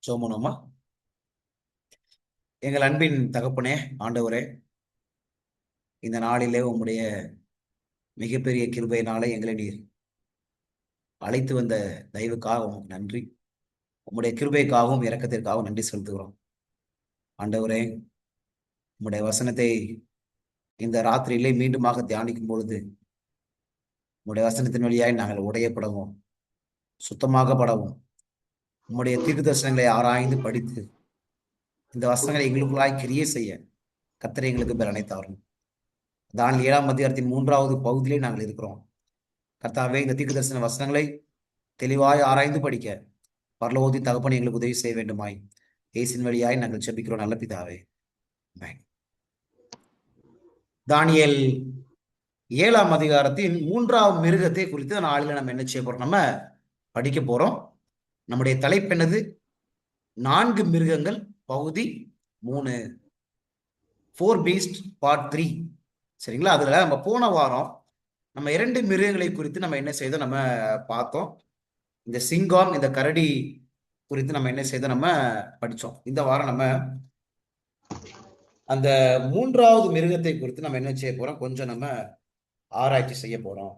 சோமனோமா. எங்கள் அன்பின் தகப்பனே, ஆண்டவரே, இந்த நாளிலே உம்முடைய மிகப்பெரிய கிருபையினாலே எங்களை நீர் அழைத்து வந்த தயவுக்காக உமக்கு நன்றி. உம்முடைய கிருபைக்காகவும் இரக்கத்திற்காகவும் நன்றி செலுத்துகிறோம். ஆண்டவரே, உம்முடைய வசனத்தை இந்த ராத்திரியிலே மீண்டுமாக தியானிக்கும் பொழுது உம்முடைய வசனத்தின் வழியாய் நாங்கள் உடையப்படவும் சுத்தமாகப்படவும் உம்முடைய தீர்க்க தரிசனங்களை ஆராய்ந்து படித்து இந்த வசனங்களை எங்களுக்குள்ளாய் கிரியை செய்ய கர்த்தர் எங்களுக்கு பலனை தாரும். தானியேல் 7ஆம் அதிகாரத்தின் 3வது பகுதியிலே நாங்கள் இருக்கிறோம். கர்த்தாவே, இந்த தீர்க்க தரிசன வசனங்களை தெளிவாய் ஆராய்ந்து படிக்க பரலோகத்தின் தகப்பனை எங்களுக்கு உதவி செய்ய வேண்டுமாய் இயேசுவின் வழியாய் நாங்கள் ஜெபிக்கிறோம் நல்ல பிதாவே. ஆமென். தானியேல் 7ஆம் அதிகாரத்தின் 3வது மிருகத்தை குறித்து நாளில் நம்ம என்ன செய்ய போறோம்? நம்ம படிக்க போறோம். நம்முடைய தலைப்பு என்னது? 4 மிருகங்கள் பகுதி 3, 4 பீஸ்ட் பார்ட் 3. சரிங்களா? அதுல நம்ம போன வாரம் நம்ம 2 மிருகங்களை குறித்து நம்ம என்ன செய்தோம்? நம்ம பார்த்தோம். இந்த சிங்கம், இந்த கரடி குறித்து நம்ம என்ன செய்தோம்? நம்ம படிச்சோம். இந்த வாரம் நம்ம அந்த 3வது மிருகத்தை குறித்து நம்ம என்ன செய்ய போறோம்? கொஞ்சம் நம்ம ஆராய்ச்சி செய்ய போறோம்.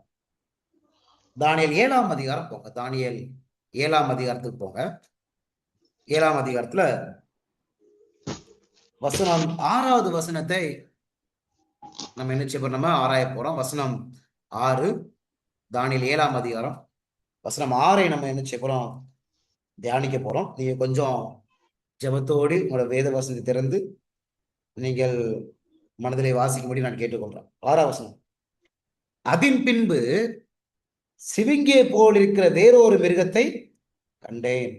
தானியேல் 7ஆம் அதிகாரம் போங்க. தானியேல் 7ஆம் அதிகாரத்துக்கு போங்க. 7ஆம் அதிகாரத்துல வசனம் 6வது வசனத்தை நம்ம என்ன செய்ய போறோம்? நம்ம ஆராய போறோம். வசனம் 6, தானியேல் 7ஆம் அதிகாரம் வசனம் 6ஐ நம்ம என்ன செய்ய போறோம்? தியானிக்க போறோம். நீங்க கொஞ்சம் ஜெபத்தோடு உங்களோட வேத வசனத்தை திறந்து நீங்கள் மனதிலே வாசிக்கும்படி நான் கேட்டுக்கொள்றேன். 6ஆம் வசனம். அதன் பின்பு சிவிங்கியை போல் இருக்கிற வேறொரு மிருகத்தை கண்டேன்.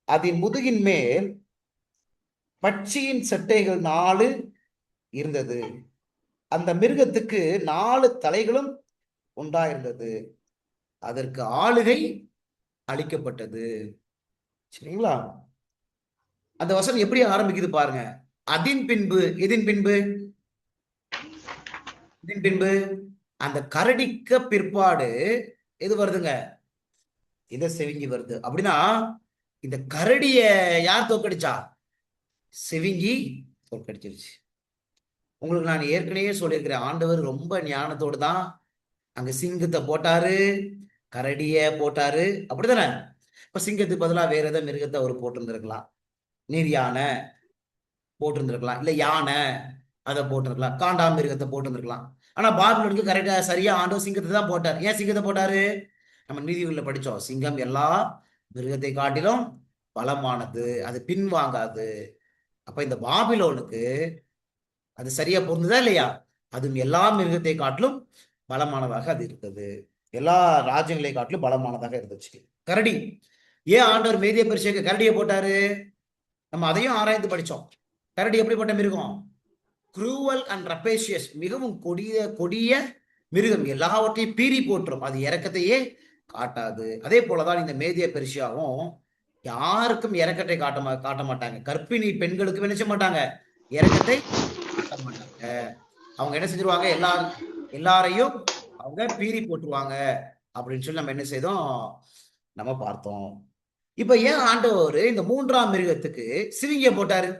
அதன் முதுகின் மேல் பட்சியின் சட்டைகள் 4 இருந்தது. அந்த மிருகத்துக்கு 4 தலைகளும் உண்டாயிருந்தது. அதற்கு ஆளுகை அளிக்கப்பட்டது. சரிங்களா? அந்த வசனம் எப்படி ஆரம்பிக்குது பாருங்க. அதன் பின்பு, எதின் பின்பு? இதன் பின்பு அந்த கரடிக்க பிற்பாடு எது வருதுங்க? இந்த சிவிங்கி வருது. அப்படின்னா இந்த கரடிய யார் தோக்கடிச்சா? சிவிங்கி தோற்கடிச்சிருச்சு. உங்களுக்கு நான் ஏற்கனவே சொல்லியிருக்கிறேன், ஆண்டவர் ரொம்ப ஞானத்தோடு தான் அங்க சிங்கத்தை போட்டாரு, கரடிய போட்டாரு. அப்படித்தானே? இப்ப சிங்கத்துக்கு பதிலாக வேற ஏதாவது மிருகத்தை அவர் போட்டிருந்திருக்கலாம். நீர் யானை போட்டிருந்திருக்கலாம், இல்ல யானை அதை போட்டிருக்கலாம், காண்டா மிருகத்தை போட்டிருந்திருக்கலாம். ஆனா பாபிலோனுக்கு கரெக்டா சரியா ஆண்டவர் சிங்கத்தை தான் போட்டார். ஏன் சிங்கத்தை போட்டாரு? நம்ம நீதிகளில் படிச்சோம், சிங்கம் எல்லா மிருகத்தை காட்டிலும் பலமானது, அது பின்வாங்காது. அப்ப இந்த பாபிலோனுக்கு அது சரியா பொருந்துதா இல்லையா? அதுவும் எல்லா மிருகத்தை காட்டிலும் பலமானதாக அது இருக்குது. எல்லா ராஜ்யங்களை காட்டிலும் பலமானதாக இருந்துச்சு. கரடி, ஏன் ஆண்டவர் மேதிய பெர்சியாக்கு கரடியை போட்டாரு? நம்ம அதையும் ஆராய்ந்து படிச்சோம். கரடி எப்படிப்பட்ட மிருகம்? குரூவல் அண்ட் ரப்பேஷியஸ், மிகவும் கொடிய மிருகம், எல்லாவற்றையும் பீறி போட்டுரும், அது இறக்கத்தையே காட்டாது. அதே போலதான் இந்த மேதிய பெர்சியாவும் யாருக்கும் இறக்கத்தை காட்ட மாட்டாங்க. கர்ப்பிணி பெண்களுக்கு நினைச்ச மாட்டாங்க, இறக்கத்தை காட்ட மாட்டாங்க. அவங்க என்ன செஞ்சிருவாங்க? எல்லாரையும் அவங்க பீறி போட்டுருவாங்க அப்படின்னு சொல்லி நம்ம என்ன செய்தோம்? நம்ம பார்த்தோம். இப்ப ஏன் ஆண்டவர் இந்த 3ஆம் மிருகத்துக்கு சிவிங்கிய போட்டாரு?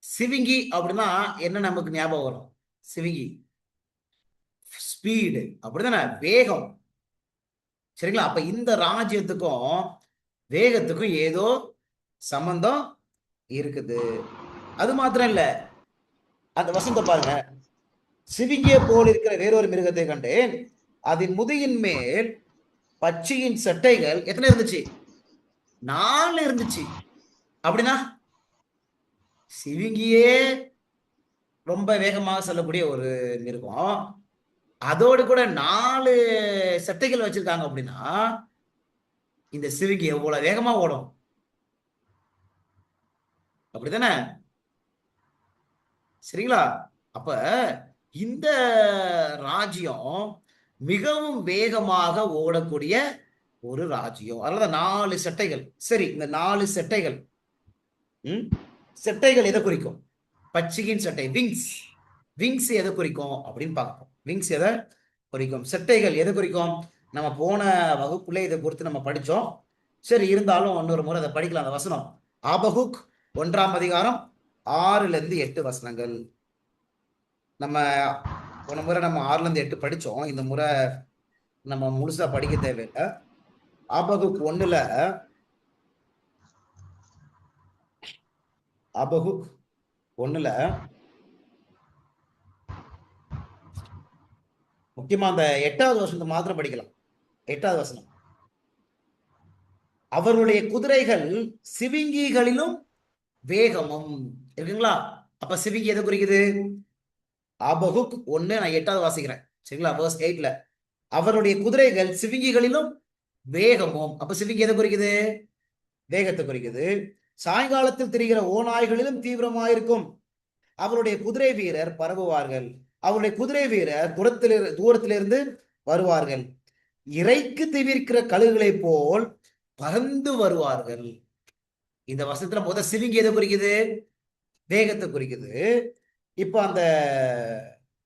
சிவிங்கி அப்படின்னா என்ன நமக்கு ஞாபகம் வரும்? சிவிங்கி ஸ்பீடு, அப்படிதானே? வேகம். சரிங்களா? அப்ப இந்த ராஜ்யத்துக்கும் வேகத்துக்கும் ஏதோ சம்பந்தம் இருக்குது. அது மாத்திரம் இல்ல, அந்த வசனத்தை பாருங்க. சிவிங்கிய போல் இருக்கிற வேறொரு மிருகத்தை கண்டேன். அதன் முதுகின் மேல் பச்சையின் சட்டைகள் எத்தனை இருந்துச்சு? 4 இருந்துச்சு. அப்படின்னா சிவிங்கியே ரொம்ப வேகமாக செல்லக்கூடிய ஒரு மிருகம், அதோடு கூட 4 சட்டைகள் வச்சிருக்காங்க. அப்படின்னா இந்த சிவிங்கி எவ்வளவு வேகமா ஓடும்? அப்படித்தானே? சரிங்களா? அப்ப இந்த ராஜ்யம் மிகவும் வேகமாக ஓடக்கூடிய ஒரு ராஜ்யம். அதனால 4 சட்டைகள். சரி, இந்த 4 சட்டைகள் சட்டைகள் எதை குறிக்கும்? பச்சிகின் சட்டை, விங்ஸ். விங்ஸ் எதை குறிக்கும் அப்படின்னு பார்ப்போம். விங்ஸ் எதை குறிக்கும்? சட்டைகள் எதை குறிக்கும்? நம்ம போன வகுப்புல இதை குறித்து நம்ம படிச்சோம். சரி, இருந்தாலும் இன்னொரு முறை அதை படிக்கலாம். அந்த வசனம் ஆபகுக் 1 6 8 வசனங்கள். நம்ம போன முறை நம்ம 6 8 படிச்சோம். இந்த முறை நம்ம முழுசா படிக்க தேவையில்லை. ஆபகுக் 1ல ஆபகுக் 1ல முக்கியமா அந்த 8வது வசனத்தை மாத்திரம் படிக்கலாம். 8வது வசனம், அவர்களுடைய குதிரைகள் சிவிங்கிகளிலும் வேகமும் இருக்குங்களா? அப்ப சிவிங்கி எதை குறிக்குது? ஆபகுக் 1 நான் 8வது வாசிக்கிறேன். சரிங்களா? verse 8ல அவருடைய குதிரைகள் சிவிங்கிகளிலும் வேகமும். அப்ப சிவிங்கி எதை குறிக்குது? வேகத்தை குறிக்குது. சாயங்காலத்தில் திரிகிற ஓநாய்களிலும் தீவிரமாயிருக்கும். அவருடைய குதிரை வீரர் பரவுவார்கள். அவருடைய குதிரை வீரர் தூரத்திலிருந்து வருவார்கள். இறைக்கு தீவிரிக்கிற கழுகுகளை போல் பறந்து வருவார்கள். இந்த வசனத்துல முதல் சிவிங்கி எதை குறிக்குது? வேகத்தை குறிக்குது. இப்ப அந்த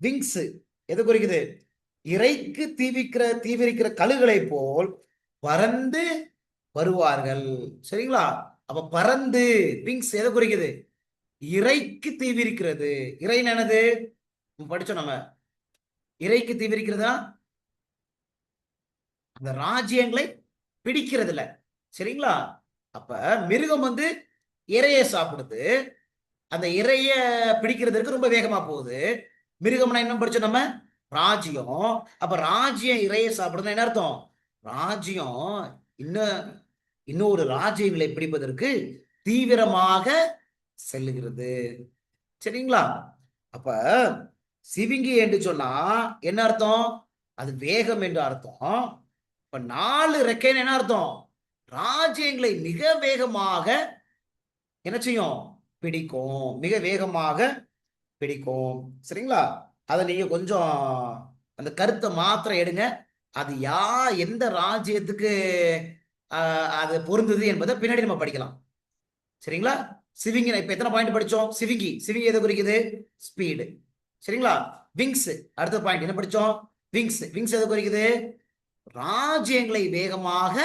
விங்ஸ் எதை குறிக்குது? இறைக்கு தீவிரிக்கிற கழுகுகளை போல் பறந்து வருவார்கள். சரிங்களா? அப்ப பறந்து விங்ஸ் எதை குறிக்குது? இறைக்கு தீவிரிக்கிறது. இறை என்னது? படிச்சோம் நம்ம. இறைக்கு தீவிரிக்கிறதா அந்த ராஜ்யங்களை பிடிக்கிறது இல்ல. சரிங்களா? அப்ப மிருகம் இறைய சாப்பிடுது. அந்த இறைய பிடிக்கிறதுக்கு ரொம்ப வேகமா போகுது. மிருகம்னா என்ன படிச்சோம் நம்ம? ராஜ்யம். அப்ப ராஜ்யம் இறைய சாப்பிடுறது என்ன அர்த்தம்? ராஜ்யம் இன்னும் இன்னொரு ராஜ்யங்களை பிடிப்பதற்கு தீவிரமாக செல்லுகிறது. சரிங்களா? அப்ப சிவிங்கி என்று சொன்னா என்ன அர்த்தம்? அது வேகம் என்று அர்த்தம். இப்ப 4 ரெக்கைன்னு என்ன அர்த்தம்? ராஜ்யங்களை மிக வேகமாக என்ன செய்யும்? பிடிக்கும். மிக வேகமாக பிடிக்கும். சரிங்களா? அதை நீங்க கொஞ்சம் அந்த கருத்தை மாத்திரம் எடுங்க. அது எந்த ராஜ்யத்துக்கு அது பொருந்தது என்பதை பின்னாடி நம்ம படிக்கலாம். சரிங்களா? சிவிங்கி இப்ப எத்தனை பாயிண்ட் படிச்சோம்? சிவிங்கி சிவிங்கி எதை குறிக்குது? ஸ்பீடு. சரிங்களா? விங்ஸ் அடுத்த பாயிண்ட் என்ன படிச்சோம்? விங்ஸ் விங்ஸ் எதை குறிக்குது? ராஜ்யங்களை வேகமாக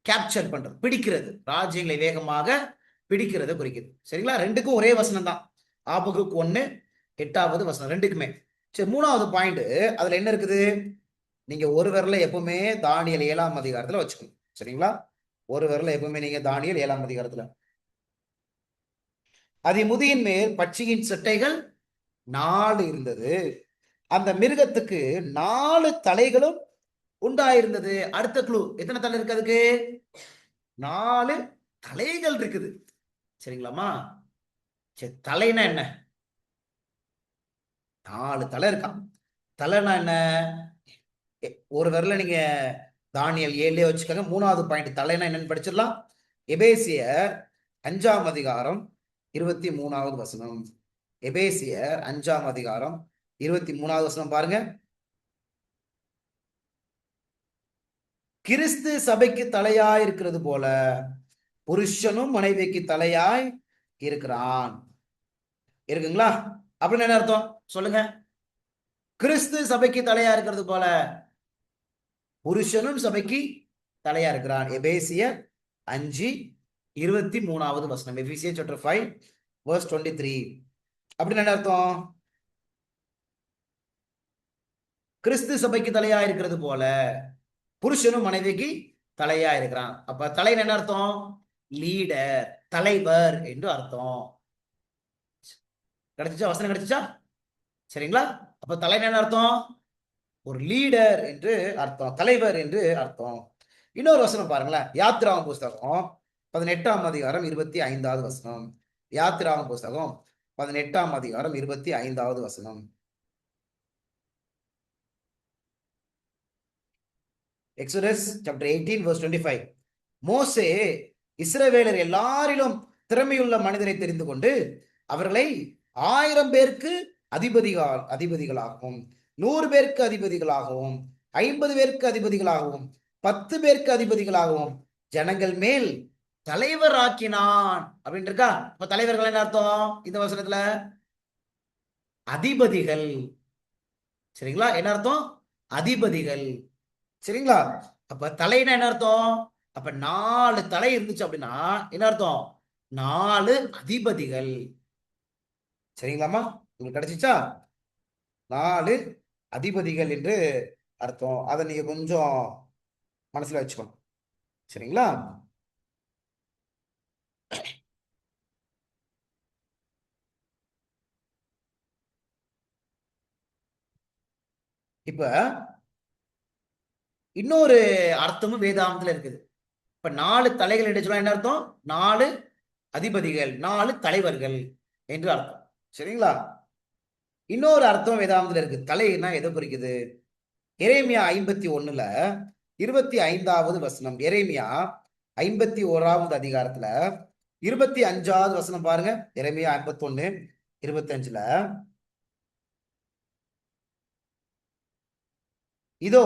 கேப்சர் பண்றது, பிடிக்கிறது. ராஜ்யங்களை வேகமாக பிடிக்கிறத குறிக்குது. சரிங்களா? ரெண்டுக்கும் ஒரே வசனம் தான். ஆபகுக் 1 8வது வசனம் ரெண்டுக்குமே. சரி, 3வது பாயிண்ட் அதுல என்ன இருக்குது? நீங்க ஒரு விரல எப்பவுமே தானியல் 7ஆம் அதிகாரத்துல வச்சுக்கணும். சரிங்களா? ஒரு விரல எப்பவுமே நீங்க தானியல் 7ஆம் அதிகாரத்துல. முதியின் மேல் பட்சியின் செட்டைகள் 4 இருந்தது. அந்த மிருகத்துக்கு 4 தலைகளும் உண்டாயிருந்தது. அடுத்த குழு, எத்தனை தலை இருக்கு அதுக்கு? 4 தலைகள் இருக்குது. சரிங்களாமா? சரி, தலைனா என்ன? 4 தலை இருக்கான். தலைனா என்ன? ஒரு விரல நீங்க தானியல் 7 வச்சுக்கோங்க. 3வது பாயிண்ட் தலைனா என்னன்னு படிச்சிடலாம். எபேசியர் 5ஆம் அதிகாரம் 23வது வசனம். எபேசியர் 5ஆம் அதிகாரம் 23வது வசனம் பாருங்க. கிறிஸ்து சபைக்கு தலையாய் இருக்கிறது போல புருஷனும் மனைவிக்கு தலையாய் இருக்கிறான். இருக்குங்களா? அப்படின்னு என்ன அர்த்தம் சொல்லுங்க? கிறிஸ்து சபைக்கு தலையா இருக்கிறது போல புருஷனும் சபைக்கு தலையா இருக்கிறான். எபேசியர் 5:23வது வசனம். எபேசியர் chapter 5 verse 23. அப்படின்னு என்ன அர்த்தம்? கிறிஸ்து சபைக்கு தலையா இருக்கிறது போல புருஷனும் மனைவிக்கு தலையா இருக்கிறான். அப்ப தலை என்ன அர்த்தம்? லீடர், தலைவர் என்று அர்த்தம். கிடைச்சிச்சா? வசனம் கிடைச்சிச்சா? சரிங்களா? அப்ப தலை என்ன அர்த்தம்? ஒரு லீடர் என்று அர்த்தம், தலைவர் என்று அர்த்தம். இன்னொரு வசனம் பாருங்களேன். யாத்திராகம புஸ்தகம் 18ஆம் அதிகாரம் 25வது வசனம். யாத்திராகம புஸ்தகம் 18ஆம் அதிகாரம் 25வது வசனம். Exodus chapter 18 verse 25. மோசே இஸ்ரவேலர் எல்லாரிலும் திறமையுள்ள மனிதரை தெரிந்து கொண்டு அவர்களை 1000 பேருக்கு அதிபதிகளாகவும் 100 பேருக்கு அதிபதிகளாகவும் 50 பேருக்கு அதிபதிகளாகவும் 10 பேருக்கு அதிபதிகளாகவும் ஜனங்கள் மேல் தலைவர் ஆக்கினான். அப்படின்னு இருக்கா? இப்ப தலைவர்கள் என்ன அர்த்தம் இந்த வசனத்துல? அதிபதிகள். சரிங்களா? என்ன அர்த்தம்? அதிபதிகள். சரிங்களா? அப்ப தலைனா என்ன அர்த்தம்? அப்ப 4 தலை இருந்துச்சு அப்படின்னா என்ன அர்த்தம்? 4 அதிபதிகள். சரிங்களாமா? உங்களுக்கு கிடைச்சிச்சா? 4 அதிபதிகள் என்று அர்த்தம். அதை நீங்க கொஞ்சம் மனசுல வச்சுக்கணும். சரிங்களா? இப்ப இன்னொரு அர்த்தமும் வேதாந்தத்துல இருக்குது. இப்ப 4 தலைகள் என்று சொன்னா என்ன அர்த்தம்? 4 அதிபதிகள், 4 தலைவர்கள் என்று அர்த்தம். சரிங்களா? இன்னொரு அர்த்தம் வேதாந்தத்துல இருக்கு. தலைன்னா எதை குறிக்குது? எரேமியா 51ல 25வது வசனம். எரேமியா 51வது அதிகாரத்துல 25வது வசனம் பாருங்க. எரேமியா 51 25ல, இதோ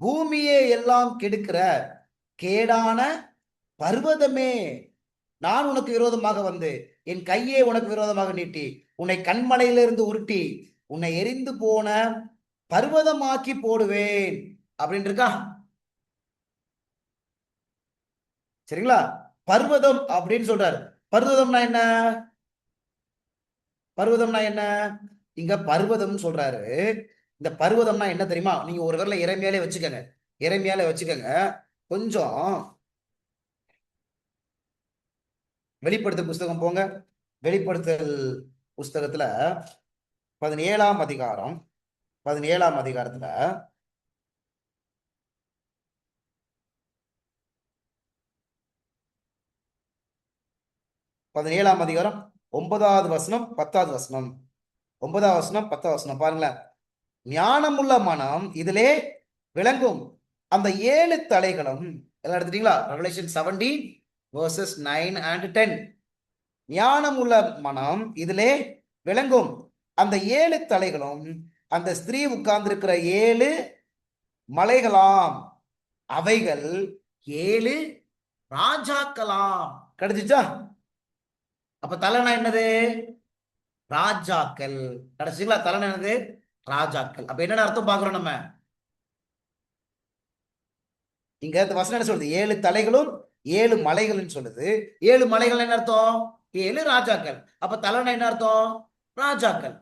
பூமியை எல்லாம் கெடுக்கிற கேடான பர்வதமே, நான் உனக்கு விரோதமாக வந்து என் கையை உனக்கு விரோதமாக நீட்டி உன்னை கண்மலையிலிருந்து உருட்டி உன்னை எரிந்து போன பர்வதமாக்கி போடுவேன் அப்படின்னு இருக்கா? சரிங்களா? பர்வதம் அப்படின்னு சொல்றாரு. பர்வதம்னா என்ன? பர்வதம்னா என்ன? இங்க பர்வதம் சொல்றாரு. இந்த பர்வதம்னா என்ன தெரியுமா? நீங்க ஒரு வேளை இறைமையாலே வச்சுக்கோங்க. இறைமையாலே வச்சுக்கோங்க. கொஞ்சம் வெளிப்படுத்தல் புஸ்தகம் போங்க. வெளிப்படுத்தல் புஸ்தகத்துல 17ஆம் அதிகாரம், 17ஆம் அதிகாரத்துல 17ஆம் அதிகாரம் 9வது வசனம் 10வது வசனம். 9வது வசனம் 10வது வசனம் பாருங்களேன். ஞானமுள்ள மனம் இதிலே விளங்கும். அந்த 7 தலைகளும் எல்லாம் எடுத்துட்டீங்களா? Revelation 17 verses 9 and 10. ஞானமுள்ள மனம் இதிலே விளங்கும். அந்த 7 தலைகளும் அந்த ஸ்திரீ உட்கார்ந்திருக்கிற 7 மலைகளாம். அவைகள் 7 ராஜாக்களாம். கிடைச்சிச்சா? அப்ப தலைனா என்னது? ராஜாக்கள். கிடைச்சிங்களா? தலைனா என்னது? ராஜாக்கள். அப்ப என்னென்ன அர்த்தம் பாக்குறோம் நம்ம இங்க? இந்த வசனம் என்ன சொல்லுது? 7 தலைகளும் 7 மலைகள்னு சொல்லுது. 7 மலைகள் என்ன அர்த்தம்? 7 ராஜாக்கள். அப்ப தலைனா என்ன அர்த்தம்? ராஜாக்கள்.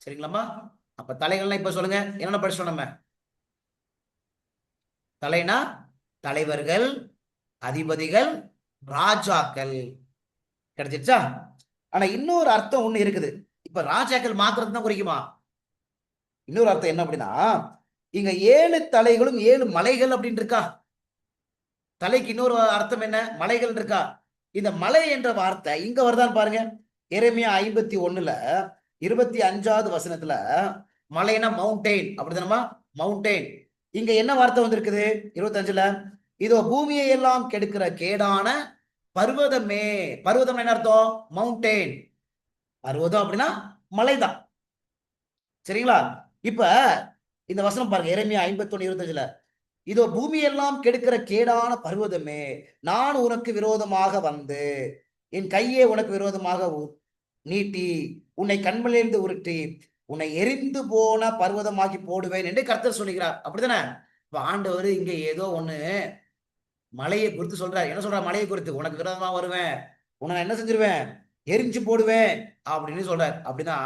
சரிங்களாமா? அப்ப தலைகள்னா இப்ப சொல்லுங்க, என்னென்ன படிச்சோம் நம்ம? தலைனா தலைவர்கள், அதிபதிகள், ராஜாக்கள். கிடைச்சிருச்சா? ஆனா இன்னொரு அர்த்தம் ஒண்ணு இருக்குது. இப்ப ராஜாக்கள் மாத்திரம் தான் குறிக்குமா? இன்னொரு அர்த்தம் என்ன அப்படின்னா, இங்க 7 தலைகளும் 7 மலைகள் அப்படின்னு இருக்கா? தலைக்கு இன்னொரு அர்த்தம் என்ன? மலைகள் இருக்கா? இந்த மலை என்ற வார்த்தை இங்க வருதான்னு பாருங்க. எரேமியா 51ல 25வது வசனத்துல மலைனா மவுண்டெயின் அப்படிதானமா? மவுண்டெயின். இங்க என்ன வார்த்தை வந்திருக்குது 25ல? இதோ பூமியை எல்லாம் கெடுக்கிற கேடான பர்வதமே. பர்வதம் என்ன அர்த்தம்? மவுண்டெயின். பர்வதம் அப்படின்னா மலைதான். சரிங்களா? இப்ப இந்த வசனம் பாருங்க, எரேமியா 51 25ல, இதோ பூமியெல்லாம் கெடுக்கிற கேடான பர்வதமே, நான் உனக்கு விரோதமாக வந்து என் கையை உனக்கு விரோதமாக நீட்டி உன்னை கண்மலிருந்து உருட்டி உன்னை எரிந்து போன பர்வதமாக்கி போடுவேன் என்று கர்த்தர் சொல்லுகிறார். அப்படித்தானே? இப்ப ஆண்டவர் இங்க ஏதோ ஒண்ணு மலையை குறித்து சொல்றாரு. என்ன சொல்றாரு? மலையை குறித்து உனக்கு விரோதமா வருவேன், உன்னை என்ன செஞ்சிருவேன்? எரிஞ்சு போடுவேன் அப்படின்னு சொல்றாரு. அப்படின்னா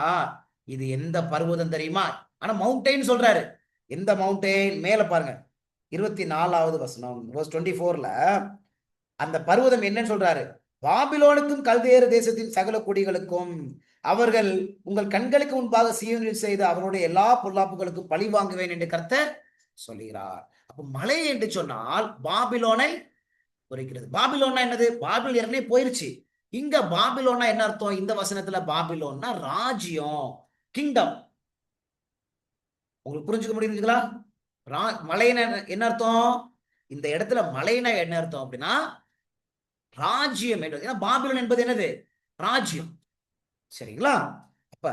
இது எந்த பர்வதம் தெரியுமா? ஆனா மவுண்டெயின் சொல்றாரு. எந்த மவுண்டெயின்? மேல பாருங்க, 24வது வசனம் verse 24ல அந்த பர்வதம் என்னன்னு சொல்றாரு? பாபிலோனுக்கும் கல்தேயர் தேசத்தின் சகல குடிகளுக்கும் அவர்கள் உங்கள் கண்களுக்கு முன்பாக சீயோனில் செய்த அவருடைய எல்லா பொல்லாப்புகளுக்கும் பழி வாங்குவேன் என்று கர்த்தர் சொல்லுகிறார். அப்ப மலை என்று சொன்னால் பாபிலோனை குறிக்கிறது. பாபிலோன்னா என்னது? பாபில் ஏற்கனவே போயிருச்சு. இங்க பாபிலோன்னா என்ன அர்த்தம்? இந்த வசனத்துல பாபிலோன்னா ராஜ்யம், கிங்டம். உங்களுக்கு புரிஞ்சுக்க முடியுதுங்களா? மலைனா என்ன அர்த்தம்? இந்த இடத்துல மலைனா என்ன அர்த்தம் அப்படின்னா ராஜ்யம் என்று. ஏன்னா பாபிலோன் என்பது என்னது? ராஜ்யம். சரிங்களா? அப்ப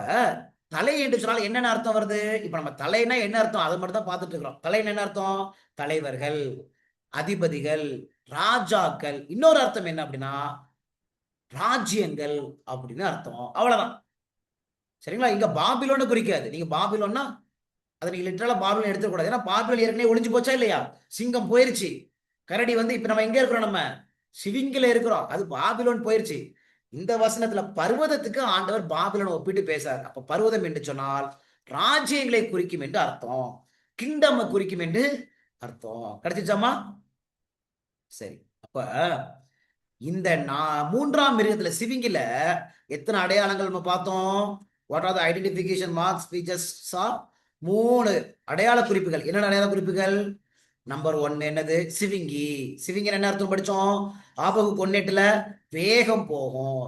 தலை என்று சொன்னால் என்னென்ன அர்த்தம் வருது? இப்ப நம்ம தலைனா என்ன அர்த்தம் அதை மட்டும் தான் பார்த்துட்டு இருக்கிறோம். தலைனா என்ன அர்த்தம்? தலைவர்கள், அதிபதிகள், ராஜாக்கள். இன்னொரு அர்த்தம் என்ன அப்படின்னா ராஜ்யங்கள் அப்படின்னு அர்த்தம். அவ்வளவுதான். சரிங்களா? இங்க பாபிலோன்னு குறிக்காது. நீங்க பாபிலோன்னா அதை நீங்க லிட்டரலா பாபிலோன் எடுத்துக்கூடாது. ஏன்னா பாபிலோன் ஏற்கனவே ஒளிஞ்சு போச்சா இல்லையா? சிங்கம் போயிருச்சு. கரடி வந்து இப்ப நம்ம எங்க இருக்கிறோம்? நம்ம சிவிங்கில இருக்கிறோம். அது பாபிலோன் போயிருச்சு. இந்த வசனத்துல பர்வதத்துக்கு ஆண்டவர் பாபிலோன் ஒப்பிட்டு பேசார். அப்ப பர்வதம் என்று சொன்னால் ராஜ்யங்களை குறிக்கும் என்று அர்த்தம், கிங்டம் குறிக்கும் என்று அர்த்தம். கிடைச்சிச்சாமா? சரி. அப்ப இந்த மூன்றாம் மிருகத்துல சிவிங்கில எத்தனை அடையாளங்கள் நம்ம பார்த்தோம்? What are the identification marks we just saw? 3 அடையாள குறிப்புகள். என்னென்ன அடையாள குறிப்புகள்? நம்பர் 1 என்னது? சிவிங்கி. சிவிங்கி என்ன அர்த்தம் படிச்சோம்? ஆபகு கொன்னேட்டுல வேகம் போகும்.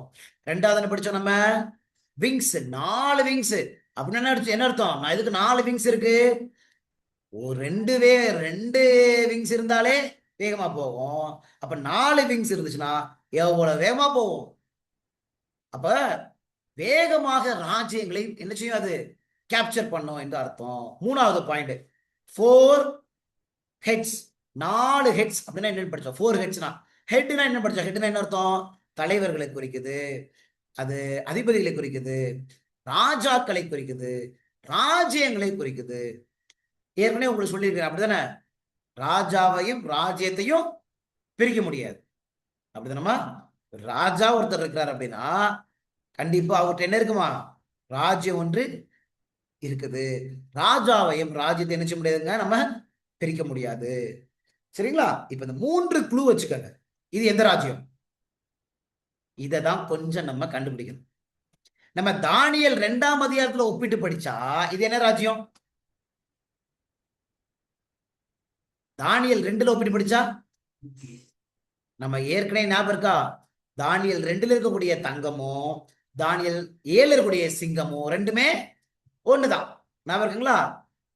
ரெண்டாவது என்ன படிச்சோம் நம்ம? Wings, 4 wings. அப்படின்னு என்ன அர்த்தம்? நான் இதுக்கு 4 விங்ஸ் இருக்கு. ஒரு 2 விங்ஸ் இருந்தாலே வேகமா போகும். அப்ப 4 விங்ஸ் இருந்துச்சுன்னா எவ்வளவு வேகமா போகும்? அப்ப வேகமாக ராஜ்யங்களை என்ன செய்யும்? அது கேப்சர் பண்ணும் என்று அர்த்தம். மூணாவது பாயிண்ட், 4 ஹெட்ஸ். 4 ஹெட்ஸ் அப்படின்னா என்ன படிச்சோம்? 4 ஹெட்ஸ்னா ஹெட்னா என்ன படிச்சோம்? ஹெட்னா என்ன அர்த்தம்? தலைவர்களை குறிக்குது, அது அதிபதிகளை குறிக்குது, ராஜாக்களை குறிக்குது, ராஜ்யங்களை குறிக்குது. ஏற்கனவே உங்களுக்கு சொல்லியிருக்கேன் அப்படிதானே? ராஜாவையும் ராஜ்யத்தையும் பிரிக்க முடியாது. அப்படிதானமா? ராஜா ஒருத்தர் இருக்கிறார் அப்படின்னா கண்டிப்பா அவர்கிட்ட என்ன இருக்குமா? ராஜ்யம் ஒன்று இருக்குது. ராஜாவையும் ராஜ்யத்தை என்ன செய்ய முடியாதுங்க, நம்ம பிரிக்க முடியாது. சரிங்களா? இப்ப இந்த 3 க்ளூ வச்சுக்கோங்க. இது எந்த ராஜ்யம்? இதை தான் கொஞ்சம் நம்ம கண்டுபிடிக்கணும். நம்ம தானியல் 2ஆம் அதிகாரத்துல ஒப்பிட்டு படிச்சா இது என்ன ராஜ்யம்? தானியல் 2ல ஒப்பிட்டு படிச்சா நம்ம ஏற்கனவே ஞாபகம் இருக்கா? தானியல் 2ல இருக்கக்கூடிய தங்கமும் தானியல் 7ல இருக்கக்கூடிய சிங்கமும் ரெண்டுமே ஒண்ணுதான். ஞாபகம் இருக்குங்களா?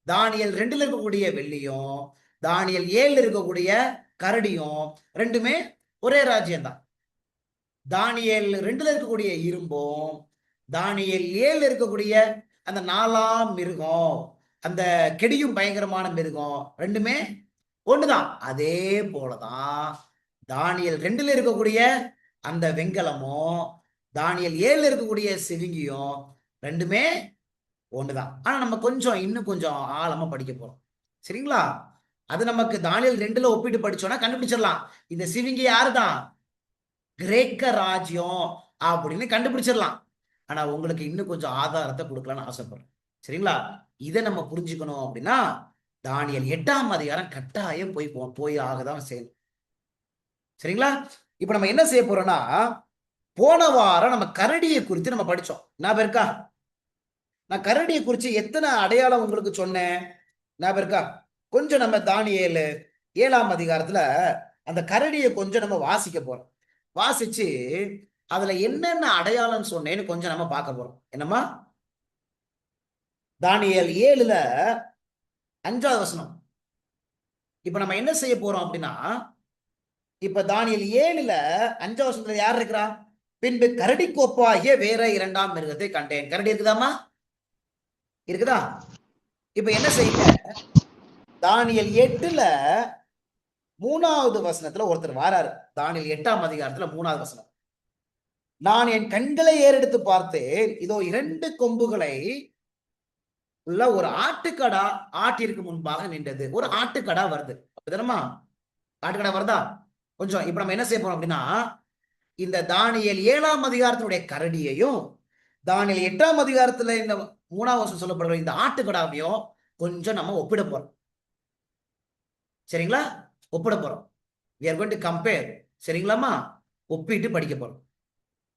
தானியல் 2ல இருக்கக்கூடிய வெள்ளியும் தானியல் 7ல இருக்கக்கூடிய கரடியும் ரெண்டுமே ஒரே ராஜ்யம் தான். தானியல் 2ல இருக்கக்கூடிய இரும்பும் தானியல் 7ல இருக்கக்கூடிய அந்த 4ஆம் மிருகம், அந்த கெடியும் பயங்கரமான மிருகம் ரெண்டுமே ஒண்ணுதான். அதே போலதான் தானியல் 2ல இருக்கக்கூடிய அந்த வெங்கலமும் தானியல் 7ல இருக்கக்கூடிய சிவிங்கியும் ரெண்டுமே ஒண்ணுதான். ஆனா நம்ம இன்னும் கொஞ்சம் ஆழமா படிக்க போறோம். சரிங்களா? அது நமக்கு தானியல் 2ல ஒப்பிட்டு படிச்சோம்னா கண்டுபிடிச்சிடலாம். இந்த சிவிங்கி யாருதான்? கிரேக்க ராஜ்யம் அப்படின்னு கண்டுபிடிச்சிடலாம். ஆனா உங்களுக்கு இன்னும் கொஞ்சம் ஆதாரத்தை கொடுக்கலாம்னு ஆசைப்படுறேன். சரிங்களா? இதை நம்ம புரிஞ்சுக்கணும் அப்படின்னா தானியல் 8ஆம் அதிகாரம் கட்டாயம் போய் ஆகதான் செய்யணும். சரிங்களா? இப்ப நம்ம என்ன செய்ய போறோம்னா, போன வாரம் நம்ம கரடியை குறித்து நம்ம படிச்சோம். ஞாபகம் இருக்கா? நான் கரடியை குறித்து எத்தனை அடையாளம் உங்களுக்கு சொன்னேன்? ஞாபகம் இருக்கா? கொஞ்சம் நம்ம தானியேல் 7ஆம் அதிகாரத்துல அந்த கரடியை கொஞ்சம் நம்ம வாசிக்க போறோம். வாசிச்சு அதுல என்னென்ன அடையாளம் சொன்னேன்னு கொஞ்சம் நம்ம பார்க்க போறோம். என்னம்மா? தானியேல் 7ல 5வது வசனம். இப்ப நம்ம என்ன செய்ய போறோம் அப்படின்னா, இப்ப தானியேல் 7ல 5வது வசனத்துல யார் இருக்கிறா? பின்பு கரடி கோப்பாகிய வேற 2ஆம் மிருகத்தை கண்டேன். கரடி இருக்குதாமா? இருக்குதா? இப்ப என்ன செய்யுங்க, தானியேல் 8ல 3வது வசனத்துல ஒருத்தர் வாராரு. தானியேல் 8ஆம் அதிகாரத்துல 3வது வசனம். நான் என் கண்களை ஏறெடுத்து பார்த்தேன், இதோ 2 கொம்புகளை உள்ள ஒரு ஆட்டுக்கடா ஆட்டிற்கு முன்பாக நின்றது. ஒரு ஆட்டுக்கடா வருது. அப்படிதானமா? ஆட்டுக்கடா வருதா? கொஞ்சம் இப்ப நம்ம என்ன செய்ய போறோம் அப்படின்னா, இந்த தானியேல் 7ஆம் அதிகாரத்தினுடைய கரடியையும் தானியேல் 8ஆம் அதிகாரத்துல இந்த 3வது வசனம் சொல்லப்படுற இந்த ஆட்டுக்கடாவையும் கொஞ்சம் நம்ம ஒப்பிட போறோம். சரிங்களா? ஒப்பிட போறோம். we are going to compare. சரிங்களாமா? ஒப்பிட்டு படிக்க போறோம்.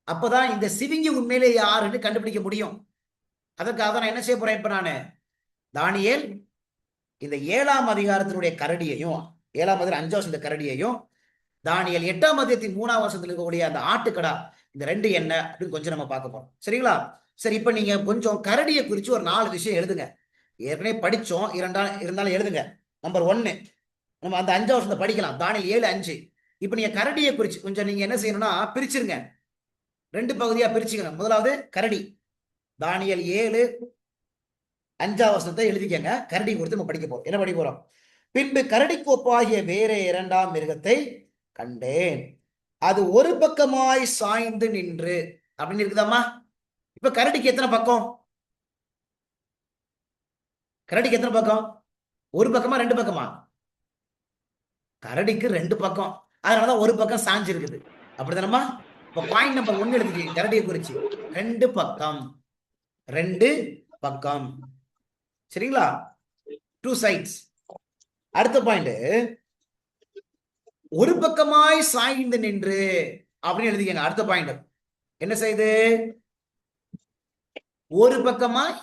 அப்பதான் இந்த சிவிங்கி உண்மையிலே யாருன்னு கண்டுபிடிக்க முடியும். அதற்காக தான் நான் என்ன செய்ய போறேன்? இப்ப நானு தானியேல் இந்த 7ஆம் அதிகாரத்தினுடைய கரடியையும் 7ஆம் அதிகாரம் 5வது வசனத்த கரடியையும் தானியேல் 8ஆம் அதிகாரத்தின் 3வது வசனத்தில் இருக்கக்கூடிய அந்த ஆட்டுக்கடா, இந்த ரெண்டு என்ன அப்படின்னு கொஞ்சம் நம்ம பார்க்க போறோம். சரிங்களா? சரி, இப்ப நீங்க கொஞ்சம் கரடியை குறிச்சு ஒரு 4 விஷயம் எழுதுங்க. ஏற்கனவே படிச்சோம், இருந்தாலும் எழுதுங்க. நம்பர் 1, நம்ம அந்த 5வது வசனத்தை படிக்கலாம். தானியேல் 7:5. இப்ப நீங்க கரடியை குறிச்சு கொஞ்சம் நீங்க என்ன செய்யணும்னா பிரிச்சிருங்க. 2 பகுதியா பிரிச்சுக்கணும். முதலாவது கரடி, தானியேல் 7:5 வசனத்தை எழுதிக்கங்க. கரடி குறித்து நம்ம படிக்க போறோம். என்ன படிக்க போறோம்? பின்பு கரடி கோப்பாகிய வேற 2ஆம் மிருகத்தை கண்டேன், அது ஒரு பக்கமாய் சாய்ந்து நின்று அப்படின்னு இருக்குதாமா? இப்ப கரடிக்கு எத்தனை பக்கம்? கரடிக்கு எத்தனை பக்கம்? ஒரு பக்கமா 2 பக்கமா? கரடிக்கு 2 பக்கம், அதனாலதான் ஒரு பக்கம் சாஞ்சு இருக்குது. அப்படிதானமா? இப்ப பாயிண்ட் நம்பர் 1 எழுதிக்க கரடியை குறிச்சு. 2 பக்கம், 2 பக்கம். சரிங்களா? 2 சைட்ஸ். அடுத்த பாயிண்ட், ஒரு பக்கமாய் சாய்ந்து நின்று அப்படின்னு எழுதிக்கங்க. அடுத்த பாயிண்ட் என்ன செய்யுது? ஒரு பக்கமாய்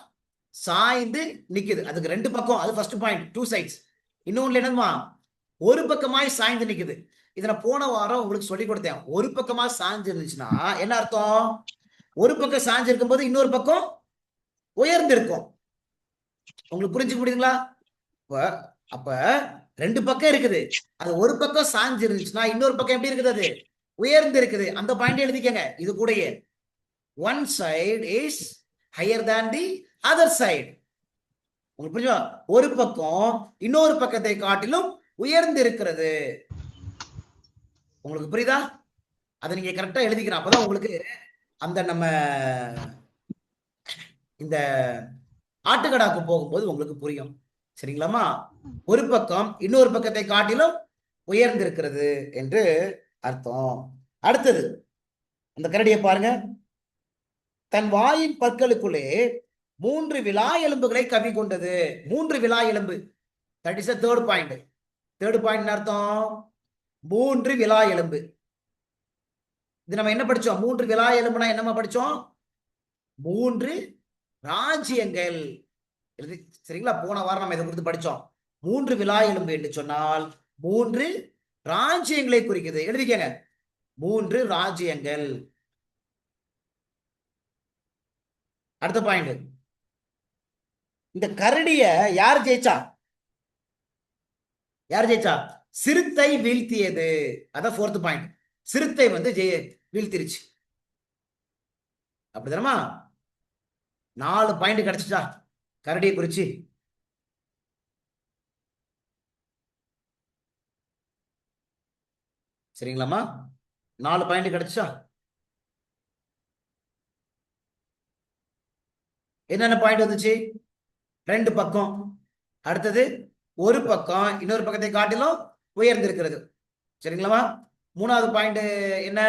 சாய்ந்து நிக்குது. அதுக்கு 2 பக்கம். அது ஃபர்ஸ்ட் பாயிண்ட், 2 சைட்ஸ். இன்னொன்னு என்னதுமா? ஒரு பக்கமாய் சாய்ந்து நிக்குது. இதை நான் போன வாரம் உங்களுக்கு சொல்லி கொடுத்தேன். ஒரு பக்கமா சாஞ்சு இருந்துச்சுன்னா என்ன அர்த்தம்? ஒரு பக்கம் சாஞ்சு இருக்கும் போது இன்னொரு பக்கம் உயர்ந்து இருக்கும். உங்களுக்கு புரிஞ்சுக்க முடியுதுங்களா? அப்ப 2 பக்கம் இருக்குது. அது ஒரு பக்கம் சாஞ்சு இருந்துச்சுன்னா இன்னொரு பக்கம் எப்படி இருக்குது? அது உயர்ந்து இருக்குது. அந்த பாயிண்ட் எழுதிக்கங்க இது கூடயே. One side is higher than the other side. உங்களுக்கு புரியுதா? ஒரு பக்கம் இன்னொரு பக்கத்தை காட்டிலும் உயர்ந்து இருக்கிறது. உங்களுக்கு புரியுதா? அதை நீங்க கரெக்டா எழுதிக்கிறோம். அப்பதான் உங்களுக்கு அந்த நம்ம இந்த ஆட்டுக்கடாக்கு போகும்போது உங்களுக்கு புரியும். சரிங்களாமா? ஒரு பக்கம் இன்னொரு பக்கத்தை காட்டிலும் உயர்ந்திருக்கிறது என்று அர்த்தம். அடுத்தது அந்த கரடியை பாருங்க. தன் வாயின் பற்களுக்குள்ளே 3 விலா எலும்புகளை கவி கொண்டது. 3 விலா எலும்பு. That is third point. Third point அர்த்தம் 3 விலா எலும்பு. இது நம்ம என்ன படிச்சோம்? 3 விலா எலும்புனா என்னமா படிச்சோம்? 3 ராஜ்யங்கள். சரிங்களா? போன வாரம் நம்ம இதை குறித்து படிச்சோம். 3 விலா எலும்பு என்று சொன்னால் 3 ராஜ்யங்களை குறிக்குது. எழுதிக்கங்க, 3 ராஜ்யங்கள். அடுத்த பாயிண்ட், இந்த கரடிய யார் ஜெயிச்சா? யார் ஜெயிச்சா? சிறுத்தை வீழ்த்தியது. அதான் ஃபோர்த் பாயிண்ட். சிறுத்தை வந்து வீழ்த்திருச்சு. அப்படிதானமா? 4 பாயிண்ட் கிடைச்சிட்டா கரடியை குறிச்சு. சரிங்களாமா? 4 பாயிண்ட் கிடைச்சா? என்னென்ன பாயிண்ட் வந்துச்சு? 2 பக்கம். அடுத்தது ஒரு பக்கம் இன்னொரு பக்கத்தை காட்டிலும் உயர்ந்திருக்கிறது. சரிங்களாமா? 3வது பாயிண்ட் என்ன?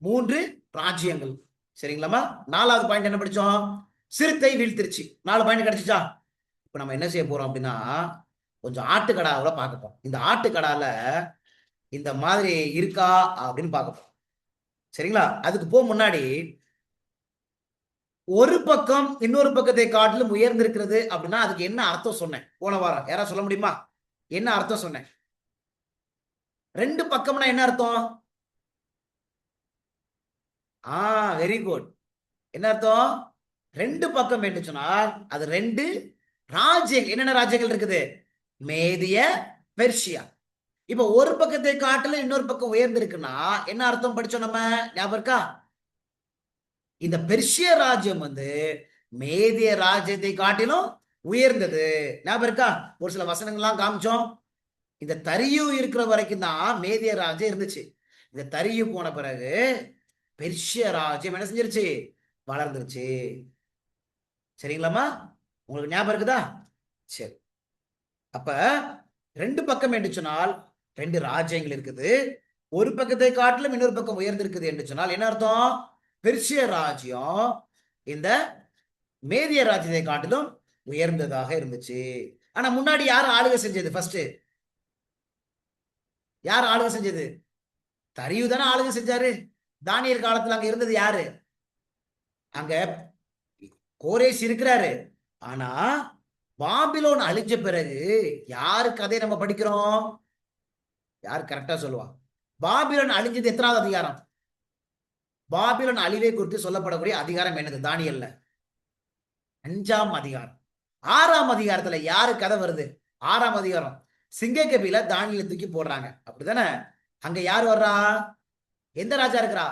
3 ராஜ்யங்கள். சரிங்களாமா? 4வது பாயிண்ட் என்ன படிச்சோம்? சிறுத்தை வீழ்த்திருச்சு. 4 பாயிண்ட் கிடைச்சிச்சா? இப்ப நம்ம என்ன செய்ய போறோம் அப்படின்னா, கொஞ்சம் ஆட்டுக்கடாவோட பார்க்கப்போம். இந்த ஆட்டுக்கடால இந்த மாதிரி இருக்கா அப்படின்னு பார்க்கப்போம். சரிங்களா? அதுக்கு போக முன்னாடி, ஒரு பக்கம் இன்னொரு பக்கத்தை காட்டிலும் உயர்ந்திருக்கிறது அப்படின்னா அதுக்கு என்ன அர்த்தம் சொன்னேன் போன வாரம்? யாராவது சொல்ல முடியுமா? என்ன அர்த்தம் சொன்னேன்? 2 பக்கம்னா என்ன அர்த்தம்? Very good. என்ன அர்த்தம்? 2 பக்கம் என்று சொன்னால் அது 2 ராஜ்யங்கள். என்னென்ன ராஜ்யங்கள் இருக்குது? மேதிய, பெர்ஷியா. இப்ப ஒரு பக்கத்தை காட்டிலும் இன்னொரு பக்கம் உயர்ந்திருக்குன்னா என்ன அர்த்தம் படிச்சோம் நம்ம? ஞாபகம் இருக்கா? இந்த பெர்ஷிய ராஜ்யம் வந்து மேதிய ராஜ்யத்தை காட்டிலும் உயர்ந்தது. ஞாபகம் இருக்கா? ஒரு சில வசனங்கள்லாம் காமிச்சோம். இந்த தரியு இருக்கிற வரைக்கும் தான் மேதிய ராஜ்யம் இருந்துச்சு. இந்த தரியு போன பிறகு பெர்ஷிய ராஜ்யம் என்ன செஞ்சிருச்சு? வளர்ந்துருச்சு. சரிங்களாமா? உங்களுக்கு ஞாபகம் இருக்குதா? சரி. அப்ப 2 பக்கம் என்று சொன்னால் 2 ராஜ்யங்கள் இருக்குது. ஒரு பக்கத்தை காட்டிலும் இன்னொரு பக்கம் உயர்ந்திருக்குது என்று சொன்னால் என்ன அர்த்தம்? பெர்ஷிய ராஜ்யம் இந்த மேதிய ராஜ்யத்தை காட்டிலும் உயர்ந்ததாக இருந்துச்சு. ஆனா முன்னாடி யார் ஆளுகை செஞ்சது? ஃபர்ஸ்ட் யார் ஆளுகை செஞ்சது? தரியு தானே ஆளுகை செஞ்சாரு. தானியல் காலத்துல அங்க இருந்தது யாரு? அங்க கோரேஸ் இருக்கிறாரு. ஆனா பாபிலோன் அழிஞ்ச பிறகு யாரு கதையை நம்ம படிக்கிறோம்? யார் கரெக்டா சொல்லுவான்? பாபிலோன் அழிஞ்சது எத்தனாவது அதிகாரம்? பாபிலோன் அழிவை குறித்து சொல்லப்படக்கூடிய அதிகாரம் என்னது தானியல்ல? 5ஆம் அதிகாரம். 6ஆம் அதிகாரத்துல யாரு கதை வருது? 6ஆம் அதிகாரம் சிங்கக்கபில தானியலை தூக்கி போடுறாங்க. அப்படித்தானே? அங்க யார் வர்றா? எந்த ராஜா இருக்கிறா?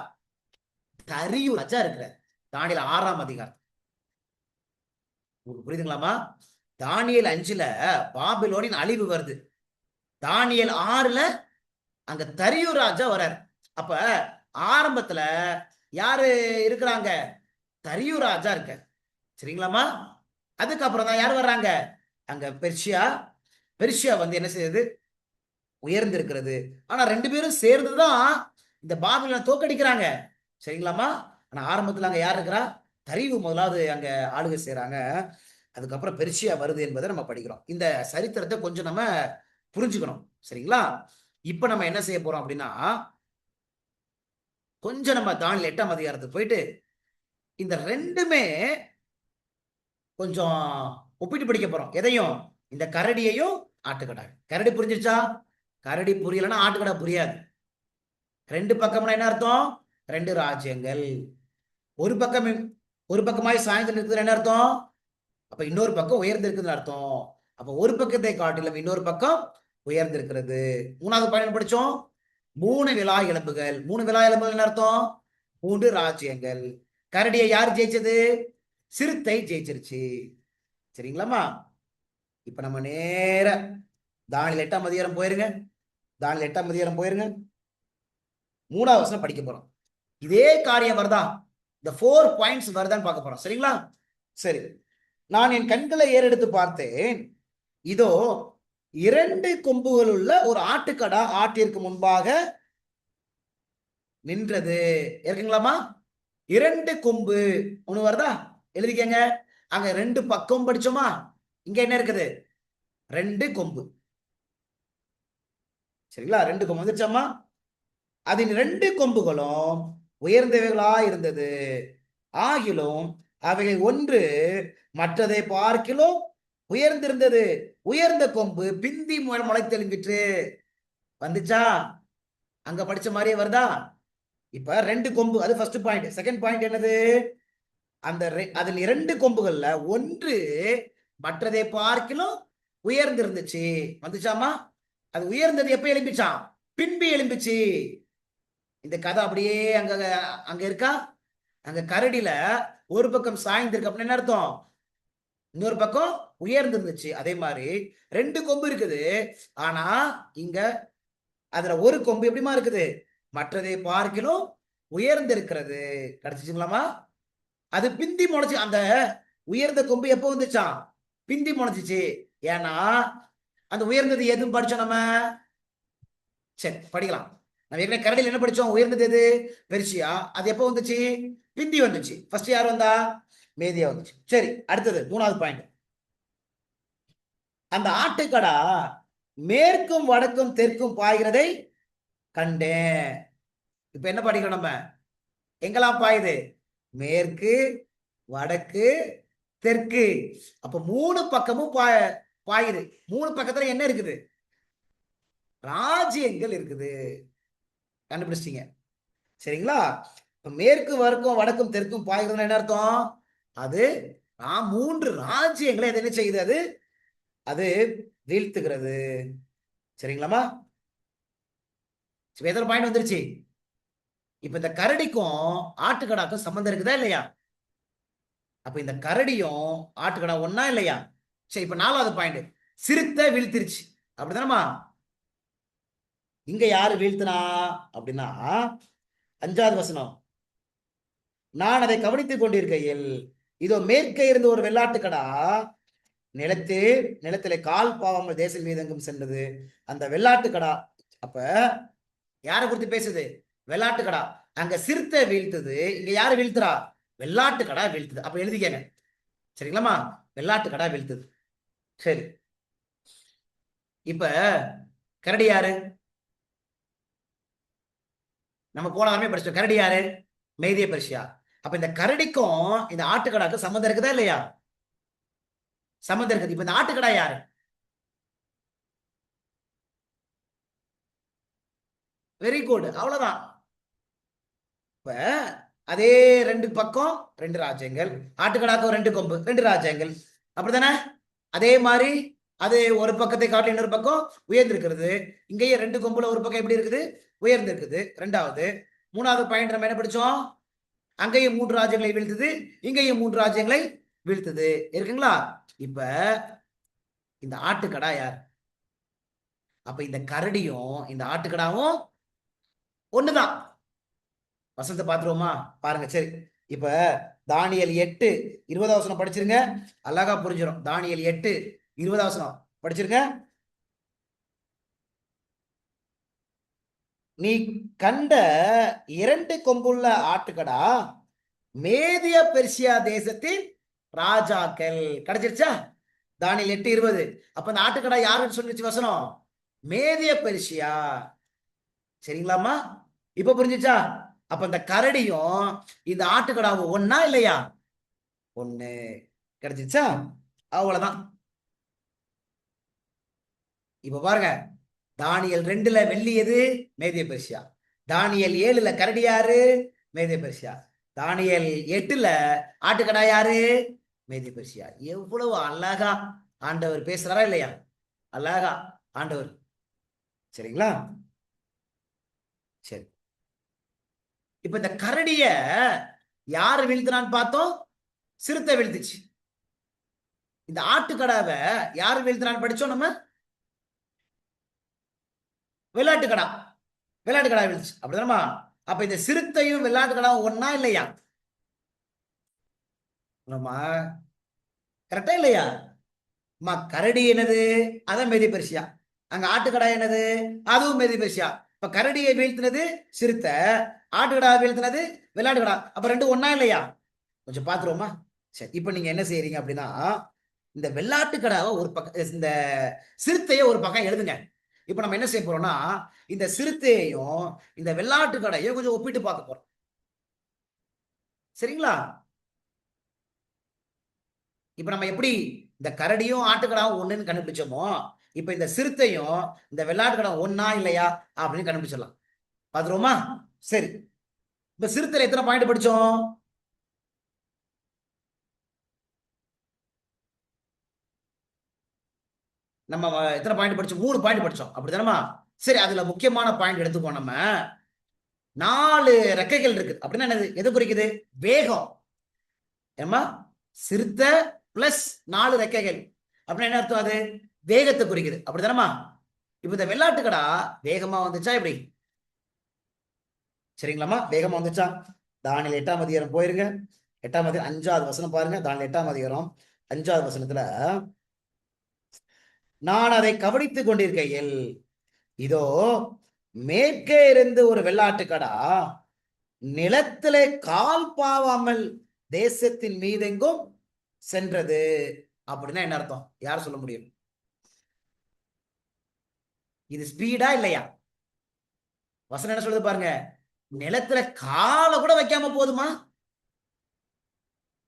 தரியு ராஜா இருக்கிற. தானியல் 6ஆம் அதிகாரம். உங்களுக்கு புரியுதுங்களாமா? தானியல் 5ல பாபிலோனின் அழிவு வருது. தானியல் 6ல அங்க தரியு ராஜா வர்றாரு. அப்ப ஆரம்பத்துல யாரு இருக்கிறாங்க? தரியு ராஜா இருக்க. சரிங்களாமா? அதுக்கப்புறம் தான் யார் வர்றாங்க? அங்க பெர்ஷியா பெர்ஷியா வந்து என்ன செய்யுது? உயர்ந்து இருக்கிறது. ஆனா ரெண்டு பேரும் சேர்ந்துதான் இந்த பாபிலோனை தோக்கடிக்கிறாங்க. சரிங்களாமா? ஆனா ஆரம்பத்துல அங்க யார் இருக்கிறா? தரிவு முதலாவது அங்க ஆளுகை செய்யறாங்க. அதுக்கப்புறம் பெர்ஷியா வருது என்பதை நம்ம படிக்கிறோம். இந்த சரித்திரத்தை கொஞ்சம் நம்ம புரிஞ்சுக்கணும். சரிங்களா? இப்ப நம்ம என்ன செய்ய போறோம் அப்படின்னா, கொஞ்சம் நம்ம தானியேல் 8ஆம் அதிகாரத்துக்கு போயிட்டு இந்த ரெண்டுமே கொஞ்சம் ஒப்பிட்டு படிக்க போறோம். எதையும்? இந்த கரடியையும் ஆட்டுக்கடா. கரடி புரிஞ்சிருச்சா? கரடி புரியலன்னா ஆட்டுக்கடா புரியாது. ரெண்டு பக்கம்னா என்ன அர்த்தம்? ரெண்டு ராஜ்யங்கள். ஒரு பக்கம் ஒரு பக்கமாய் சாய்ந்து இருக்குது என்ன அர்த்தம்? அப்ப இன்னொரு பக்கம் உயர்ந்து இருக்குதுன்னு அர்த்தம். அப்ப ஒரு பக்கத்தை காட்டிலும் இன்னொரு பக்கம் உயர்ந்து இருக்கிறது. மூணாவது பயணம் படிச்சோம். மூணு விலா எலும்புகள். மூணு விலா எலும்புகள் என்ன அர்த்தம்? மூன்று ராஜ்யங்கள். கரடியை யார் ஜெயிச்சது? சிறுத்தை ஜெயிச்சிருச்சு. சரிங்களாமா? இப்ப நம்ம நேர தானியேல் 8ஆம் அதிகாரம் போயிருங்க. தானியேல் 8ஆம் அதிகாரம் போயிருங்க. 3ஆவது வசனம் படிக்க போறோம். இதே காரியம் வருதா? இந்த 4 பாயிண்ட்ஸ் வருதான்னு பார்க்க போறோம். சரிங்களா? சரி. நான் என் கண்களை ஏறெடுத்து பார்த்தேன். இதோ 2 கொம்புகள் உள்ள ஒரு ஆட்டுக்கடா ஆட்டிற்கு முன்பாக நின்றது. இருக்குங்களாமா? 2 கொம்பு ஒண்ணு வருதா? எழுதிக்கங்க. அங்க 2 பக்கம் படிச்சோமா? இங்க என்ன இருக்குது? 2 கொம்பு. சரிங்களா? 2 கொம்பு வந்துருச்சாமா? அதன் 2 கொம்புகளும் உயர்ந்தவைகளா இருந்தது. ஆகிலும் அவைகள் ஒன்று மற்றதை பார்க்கிலும் உயர்ந்திருந்தது. உயர்ந்த கொம்பு பிந்தி முளைத்தெழும்பிற்று. வந்துச்சா? அங்க படிச்ச மாதிரியே வருதா? இப்ப 2 கொம்பு, அது ஃபர்ஸ்ட் பாயிண்ட். செகண்ட் பாயிண்ட் என்னது? அந்த அதில் 2 கொம்புகள்ல ஒன்று மற்றதை பார்க்கிலும் உயர்ந்திருந்துச்சு. வந்துச்சாமா? அது உயர்ந்தது எப்ப எழும்பிச்சான்? பின்பு எழும்பிச்சு. இந்த கதை அப்படியே அங்க அங்க இருக்கா? அங்க கரடியில ஒரு பக்கம் சாய்ந்திருக்கு அப்படின்னு என்ன அர்த்தம்? இன்னொரு பக்கம் உயர்ந்து இருந்துச்சு. அதே மாதிரி 2 கொம்பு இருக்குது. ஆனா இங்க அதுல ஒரு கொம்பு எப்படிமா இருக்குது? மற்றதை பார்க்கிலும் உயர்ந்து இருக்கிறது. கிடைச்சிச்சுங்களாமா? அது பிந்தி முளைச்சு. அந்த உயர்ந்த கொம்பு எப்போ வந்துச்சான்? பிந்தி முளைச்சிச்சு. ஏன்னா அந்த உயர்ந்தது எதுவும் படிச்சோம் நம்ம. சரி, படிக்கலாம். நம்ம ஏற்கனவே கரடியில் என்ன படிச்சோம்? உயர்ந்தது எது? பெர்ஷியா. அது எப்போ வந்துச்சு? பிந்தி வந்துச்சு. ஃபர்ஸ்ட் யார் வந்தா? மேதியா வந்துச்சு. சரி, அடுத்தது 3ஆவது பாயிண்ட். அந்த ஆட்டுக்கடா மேற்கும் வடக்கும் தெற்கும் பாய்கிறதை கண்டேன். இப்ப என்ன படிக்கிறோம் நம்ம? எங்கெல்லாம் பாயுது? மேற்கு, வடக்கு, தெற்கு. அப்ப 3 பக்கமும் பாயுது. 3 பக்கத்துல என்ன இருக்குது? ராஜ்யங்கள் இருக்குது. கண்டுபிடிச்சிட்டீங்க. சரிங்களா? மேற்கு வடக்கும் வடக்கும் தெற்கும் பாய்கிறதுனா என்ன அர்த்தம்? அது 3 ராஜ்யங்களை என்ன செய்யுது? அது அது வீழ்த்துகிறது. சரிங்களாமா? எத்தனை பாயிண்ட் வந்துருச்சு? இப்ப இந்த கரடிக்கும் ஆட்டுக்கடாக்கும் சம்பந்தம் இருக்குதா இல்லையா? அப்ப இந்த கரடியும் ஆட்டுக்கடா ஒன்னா இல்லையா? சரி, இப்ப 4ஆவது பாயிண்ட். சிறுத்தை வீழ்த்திருச்சு. அப்படிதானமா? இங்க யாரு வீழ்த்தினா அப்படின்னா 5ஆவது வசனம். நான் அதை கவனித்துக் கொண்டிருக்கையில் இதோ மேற்கே இருந்து ஒரு வெள்ளாட்டுக்கடா நிலத்திலே கால் பாவாமல் தேசம் மீதெங்கும் சென்றது. அந்த வெள்ளாட்டுக்கடா அப்ப யாரை குறித்து பேசுது? வெள்ளாட்டுக்கடா. அங்க சிறுத்தை வீழ்த்துது, இங்க யாரு வீழ்த்துறா? வெள்ளாட்டுக்கடா வீழ்த்துது. அப்ப எழுதிக்கங்க. சரிங்களாமா? வெள்ளாட்டுக்கடா வீழ்த்துது. சரி, இப்ப கரடி யாரு? நம்ம போன வாரமே படிச்சோம். கரடி யாரு? மேதிய பெர்ஷியா. அப்ப இந்த கரடிக்கும் இந்த ஆட்டுக்கடாக்கு சம்மந்தம் இருக்குதா இல்லையா? சம்மந்தம் இருக்குது. இப்ப இந்த ஆட்டுக்கடா யாரு? வெரி குட், அவ்வளவுதான். இப்ப அதே 2 பக்கம் 2 ராஜ்யங்கள். ஆட்டுக்கடாக்கும் 2 கொம்பு 2 ராஜ்யங்கள். அப்படித்தானே? அதே மாதிரி அது ஒரு பக்கத்தை காட்டி இன்னொரு பக்கம் உயர்ந்து இருக்கிறது. இங்கேயே 2 கொம்புல ஒரு பக்கம் எப்படி இருக்குது? உயர்ந்து இருக்குது. 2வது. 3ஆவது பாயிண்ட் நம்ம என்ன படிச்சோம்? அங்கேயும் 3 ராஜ்யங்களை வீழ்த்துது, இங்கேயும் 3 ராஜ்யங்களை வீழ்த்துது. இருக்குங்களா? இப்ப இந்த ஆட்டுக்கடா யார்? அப்ப இந்த கரடியும் இந்த ஆட்டுக்கடாவும் ஒண்ணுதான். வசனத்தை பாத்துருவோமா? பாருங்க. சரி, இப்ப தானியேல் 8:20 படிச்சிருங்க. அழகா புரிஞ்சிடும். தானியேல் 8:20 படிச்சிருங்க. நீ கண்ட 2 கொம்புள்ள ஆட்டுக்கடா மேதிய பெர்சியா தேசத்தின் ராஜாக்கள். கிடைச்சிருச்சா? தானியேல் 8:20. அப்ப அந்த ஆட்டுக்கடா யாருன்னு சொல்லிச்சு வசனம்? மேதிய பெர்சியா. சரிங்களாமா? இப்ப புரிஞ்சுச்சா? அப்ப இந்த கரடியும் இந்த ஆட்டுக்கடாவும் ஒன்னா இல்லையா? ஒண்ணு. கிடைச்சிச்சா? அவ்வளவுதான். இப்ப பாருங்க, தானியல் 2ல வெள்ளி எது? மேதிய பெர்சியா. தானியல் 7ல கரடி யாரு? மேதிய பெர்சியா. தானியல் 8ல ஆட்டுக்கடா யாரு? மேதிய பெர்சியா. எவ்வளவு அழகா ஆண்டவர் பேசுறாரா இல்லையா? அழகா ஆண்டவர். சரிங்களா? சரி. இப்ப இந்த கரடிய யாரு வீழ்த்தினான்னு பார்த்தோம்? சிறுத்தை வீழ்த்துச்சு. இந்த ஆட்டுக்கடாவை யாரு வீழ்த்தினான்னு படிச்சோம் நம்ம? வெள்ளாட்டுக்கடா. வெள்ளாட்டுக்கடா வீழ்ச்சி. அப்படிதானமா? அப்ப இந்த சிறுத்தையும் வெள்ளாட்டுக்கடாவும் ஒன்னா இல்லையா? கரெக்டா இல்லையா? கரடி என்னது? அதான் மெதி பெர்சியா. அங்க ஆட்டுக்கடா என்னது? அதுவும் மெதி பெர்சியா. இப்ப கரடியை வீழ்த்தினது சிறுத்தை, ஆட்டுக்கடா வீழ்த்தினது வெள்ளாட்டுக்கடா. அப்ப ரெண்டும் ஒன்னா இல்லையா? கொஞ்சம் பாத்துருவோமா? சரி, இப்ப நீங்க என்ன செய்யறீங்க அப்படின்னா, இந்த வெள்ளாட்டுக்கடாவை ஒரு பக்கம், இந்த சிறுத்தையை ஒரு பக்கம் எழுதுங்க. இப்ப நம்ம என்ன செய்ய போறோம்னா, இந்த சிறுத்தையையும் இந்த வெள்ளாட்டுக்கடையும் கொஞ்சம் ஒப்பிட்டு பார்க்க போறோம். சரிங்களா? இப்ப நம்ம எப்படி இந்த கரடியும் ஆட்டுக்கடாவும் ஒண்ணுன்னு கண்டுபிடிச்சோமோ, இப்ப இந்த சிறுத்தையும் இந்த வெள்ளாட்டுக்கடா ஒன்னா இல்லையா அப்படின்னு கண்டுபிடிச்சிடலாம். பாத்துருவோமா? சரி. இப்ப சிறுத்தையில எத்தனை பாயிண்ட் படிச்சோம்? நம்ம எத்தனை பாயிண்ட் படிச்சோம்? 3 பாயிண்ட் படிச்சோம். அப்படிதானமா? சரி, அதுல முக்கியமான பாயிண்ட் எடுத்துக்கோ. நம்ம 4 ரெக்கைகள் இருக்கு. அப்படின்னா என்னது? எது குறிக்குது? வேகம். ஏமா, சிறுத்தை பிளஸ் 4 ரெக்கைகள் அப்படின்னா என்ன அர்த்தம்? அது வேகத்தை குறிக்குது. அப்படிதானமா? இப்ப இந்த வெள்ளாட்டுக்கடா வேகமா வந்துச்சா எப்படி? சரிங்களாமா? வேகமா வந்துச்சா? தானியேல் 8ஆம் அதிகாரம் போயிருங்க. 8ஆம் அதிகாரம் 5வது வசனம் பாருங்க. தானியேல் 8ஆம் அதிகாரம் 5வது வசனத்துல, நான் அதை கவனித்துக் கொண்டிருக்கையில் இதோ மேற்கே இருந்து ஒரு வெள்ளாட்டுக்கடா நிலத்திலே கால் பாவாமல் தேசத்தின் மீதெங்கும் சென்றது. அப்படின்னா என்ன அர்த்தம்? யார் சொல்ல முடியும்? இது ஸ்பீடா இல்லையா? வசனம் என்ன சொல்லுது பாருங்க. நிலத்துல காலை கூட வைக்காம போதுமா?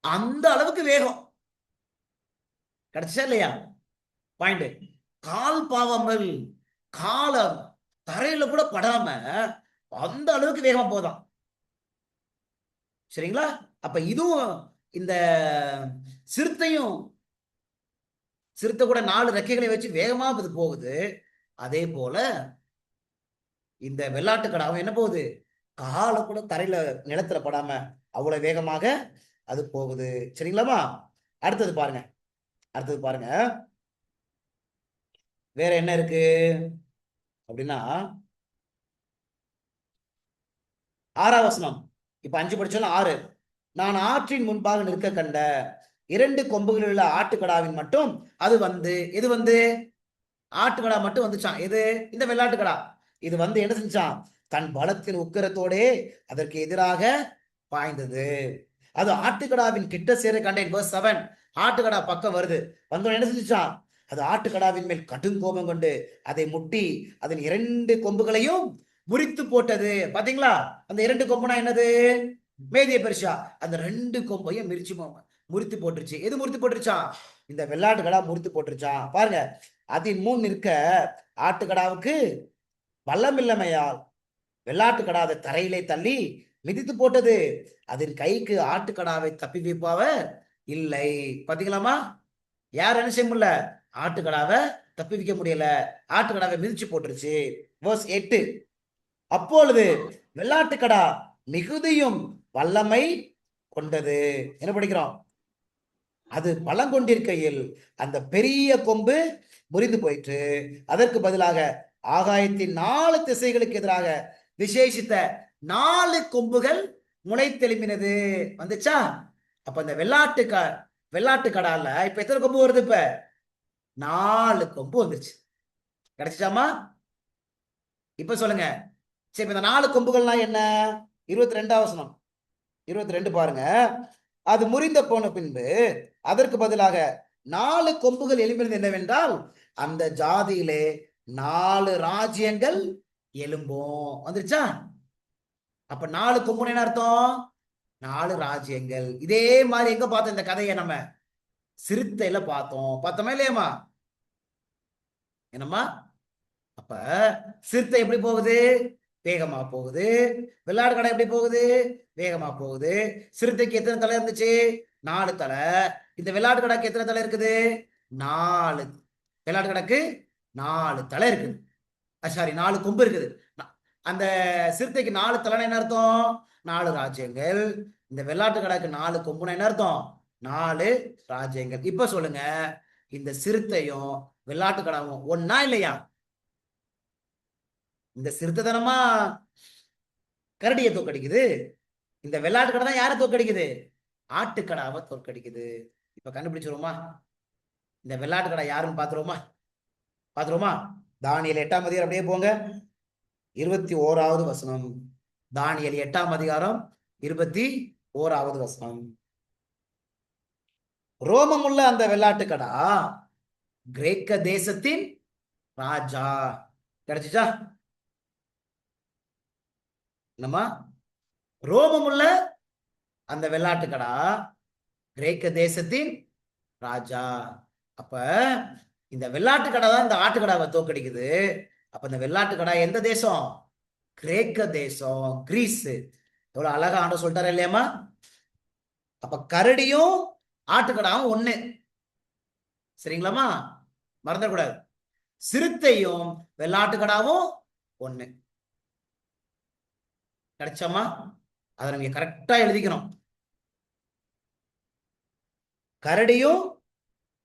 அந்த அளவுக்கு வேகம். கிடைச்சா இல்லையா? பாயிண்ட். கால் பாவாமல், காலம் தரையில கூட படாம அந்த அளவுக்கு வேகமா போதான். சரிங்களா? அப்ப இதுவும் இந்த சிறுத்தையும், சிறுத்தை கூட 4 ரெக்கைகளை வச்சு வேகமா இது போகுது. அதே போல இந்த வெள்ளாட்டுக்கடாவும் என்ன போகுது? காலை கூட தரையில நிலத்துல படாம அவ்வளவு வேகமாக அது போகுது. சரிங்களாமா? அடுத்தது பாருங்க. அடுத்தது பாருங்க, வேற என்ன இருக்கு அப்படின்னா, 6ஆம் வசனம். இப்ப 5 படிச்சாலும் 6. நான் ஆற்றின் முன்பாக நிற்க கண்ட 2 கொம்புகளில் உள்ள ஆட்டுக்கடாவின் மட்டும் அது வந்து, எது வந்து? ஆட்டுக்கடா மட்டும் வந்துச்சான். எது? இந்த வெள்ளாட்டுக்கடா. இது வந்து என்ன செஞ்சான்? தன் பலத்தின் உக்கிரத்தோடே அதற்கு எதிராக பாய்ந்தது. அது ஆட்டுக்கடாவின் கிட்ட சேர கண்டேன். verse 7. ஆட்டுக்கடா பக்கம் வருது. வந்தோம் என்ன செஞ்சுச்சான்? அது ஆட்டுக்கடாவின் மேல் கடும் கோபம் கொண்டு அதை முட்டி அதன் 2 கொம்புகளையும் முறித்து போட்டது. பாத்தீங்களா? அந்த 2 கொம்புனா என்னது? மேதிய பெருசா. அந்த 2 கொம்பையும் முறித்து போட்டுருச்சு. எது முறித்து போட்டுருச்சான்? இந்த வெள்ளாட்டுக்கடா முறித்து போட்டுருச்சான். பாருங்க, அதன் முன் நிற்க ஆட்டுக்கடாவுக்கு வல்லமில்லமையால் வெள்ளாட்டுக்கடா அதை தரையிலே தள்ளி மிதித்து போட்டது. அதன் கைக்கு ஆட்டுக்கடாவை தப்பி வைப்பவர் இல்லை. பாத்தீங்களாமா? யார் என்ன செய்ய முடியல? ஆட்டுக்கடாவை தப்பி வைக்க முடியல. ஆட்டுக்கடாவை மிதிச்சு போட்டுருச்சு. verse 8. அப்பொழுது வெள்ளாட்டுக்கடா மிகுதியும் வல்லமை கொண்டது. என்ன படிக்கிறோம்? அது பலம் கொண்டிருக்கையில் அந்த பெரிய கொம்பு முறிந்து போயிற்று. அதற்கு பதிலாக ஆகாயத்தின் 4 திசைகளுக்கு எதிராக விசேஷித்த 4 கொம்புகள் முளைத்தெழும்பினது. வந்துச்சா? அப்ப இந்த வெள்ளாட்டுக்கடால இப்ப எத்தனை கொம்பு வருது? இப்ப 4 கொம்பு வந்துருச்சு. கிடைச்சிச்சாமா? இப்ப சொல்லுங்க, சரி, இந்த 4 கொம்புகள்லாம் என்ன? 22ஆம் வசனம், 22 பாருங்க. அது முறிந்த போன பின்பு அதற்கு பதிலாக 4 கொம்புகள் எழும்பினது என்னவென்றால், அந்த ஜாதியிலே 4 ராஜ்யங்கள் எழும்பும். வந்துருச்சா? அப்ப 4 கொம்புன்னு என்ன அர்த்தம்? 4 ராஜ்யங்கள். இதே மாதிரி எங்க பார்த்தோம் இந்த கதையை? நம்ம சிறுத்தையில பார்த்தோம். பார்த்தோமா இல்லையாமா? என்னம்மா? அப்ப சிறுத்தை எப்படி போகுது? வேகமா போகுது. வெள்ளாடு கடை எப்படி போகுது? வேகமா போகுது. சிறுத்தைக்கு எத்தனை தலை இருந்துச்சு? 4 தலை. இந்த வெள்ளாடு கடைக்கு எத்தனை தலை இருக்குது? 4. வெள்ளாடு கடைக்கு 4 தலை இருக்குது. சாரி, 4 கொம்பு இருக்குது. அந்த சிறுத்தைக்கு 4 தலைன்னு என்ன அர்த்தம்? 4 ராஜ்யங்கள். இந்த வெள்ளாட்டு கடைக்கு 4 கொம்புனா என்ன அர்த்தம்? 4 ராஜ்யங்கள். இப்ப சொல்லுங்க, இந்த சிறுத்தையும் வெள்ளாட்டு கடாவும் ஒன்னா இல்லையா? இந்த சிறுத்தை தானமா கரடியை தோக்கடிக்குது. இந்த வெள்ளாட்டு கடை தான் யாரை தோக்கடிக்குது? ஆட்டுக்கடாவை தோற்கடிக்குது. இப்ப கண்டுபிடிச்சிருவோமா இந்த வெள்ளாட்டு கடை யாருன்னு? பாத்துருவோமா? தானியேல் 8ஆம் அதிகாரம் அப்படியே போங்க. 21வது வசனம். தானியேல் 8ஆம் அதிகாரம் 21வது வசனம். ரோமமுள்ள அந்த வெள்ளாட்டு கடா கிரேக்க தேசத்தின் ராஜா. கிடைச்சிச்சா? என்னம்மா? ரோமமுள்ள அந்த வெள்ளாட்டு கடா கிரேக்க தேசத்தின் ராஜா. அப்ப இந்த வெள்ளாட்டு கடை தான் இந்த ஆட்டுக்கடாவை தோக்கடிக்குது. அப்ப இந்த வெள்ளாட்டு கடை எந்த தேசம்? கிரேக்க தேசம், கிரீஸ். எவ்வளவு அழகா ஆண்டு சொல்லிட்டாரு இல்லையாமா? அப்ப கரடியும் ஆட்டுக்கடாவும் ஒண்ணு. சரிங்களாமா? மறந்துடக்கூடாது. சிறுத்தையும் வெள்ளாட்டுக்கடாவும் ஒண்ணு. கிடைச்சாமா? அதை நீங்க கரெக்டா எழுதிக்கணும். கரடியும்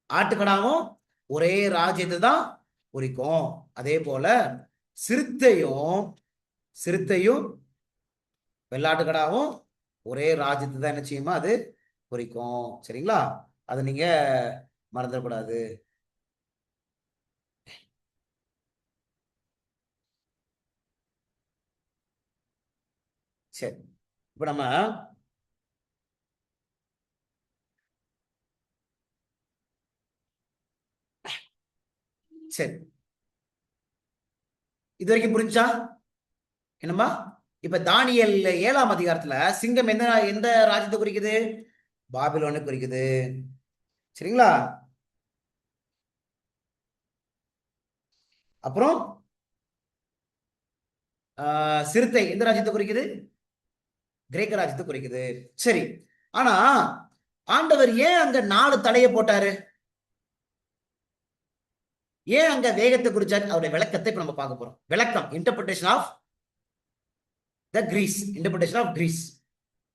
ஆட்டுக்கடாவும் ஒரே ராஜ்யத்தை தான் குறிக்கும். அதே போல சிறுத்தையும் வெள்ளாட்டுக்கடாவும் ஒரே ராஜ்யத்தை தான் என்ன செய்யுமா? அது குறிக்கும். சரிங்களா? அதை நீங்க மறந்துடக்கூடாது. சரி, இப்ப நம்ம சரி, இது வரைக்கும் புரிஞ்சா? என்னம்மா? இப்ப தானியேல் 7ஆம் அதிகாரத்துல சிங்கம் எந்த எந்த ராஜ்யத்தை குறிக்குது? பாபிலோனை குறிக்குது. சரிங்களா? அப்புறம் சிறுத்தை எந்த ராஜ்யத்தை குறிக்குது? கிரேக்க ராஜ்யத்தை குறிக்குது. சரி, ஆனா ஆண்டவர் ஏன் அங்க 4 தலையை போட்டாரு? ஏன் அங்க வேகத்தை குறிச்சாரு? அவருடைய விளக்கத்தை இப்ப நம்ம பார்க்க போறோம். விளக்கம், இன்டர்பிரேஷன் ஆஃப் கிரீஸ்,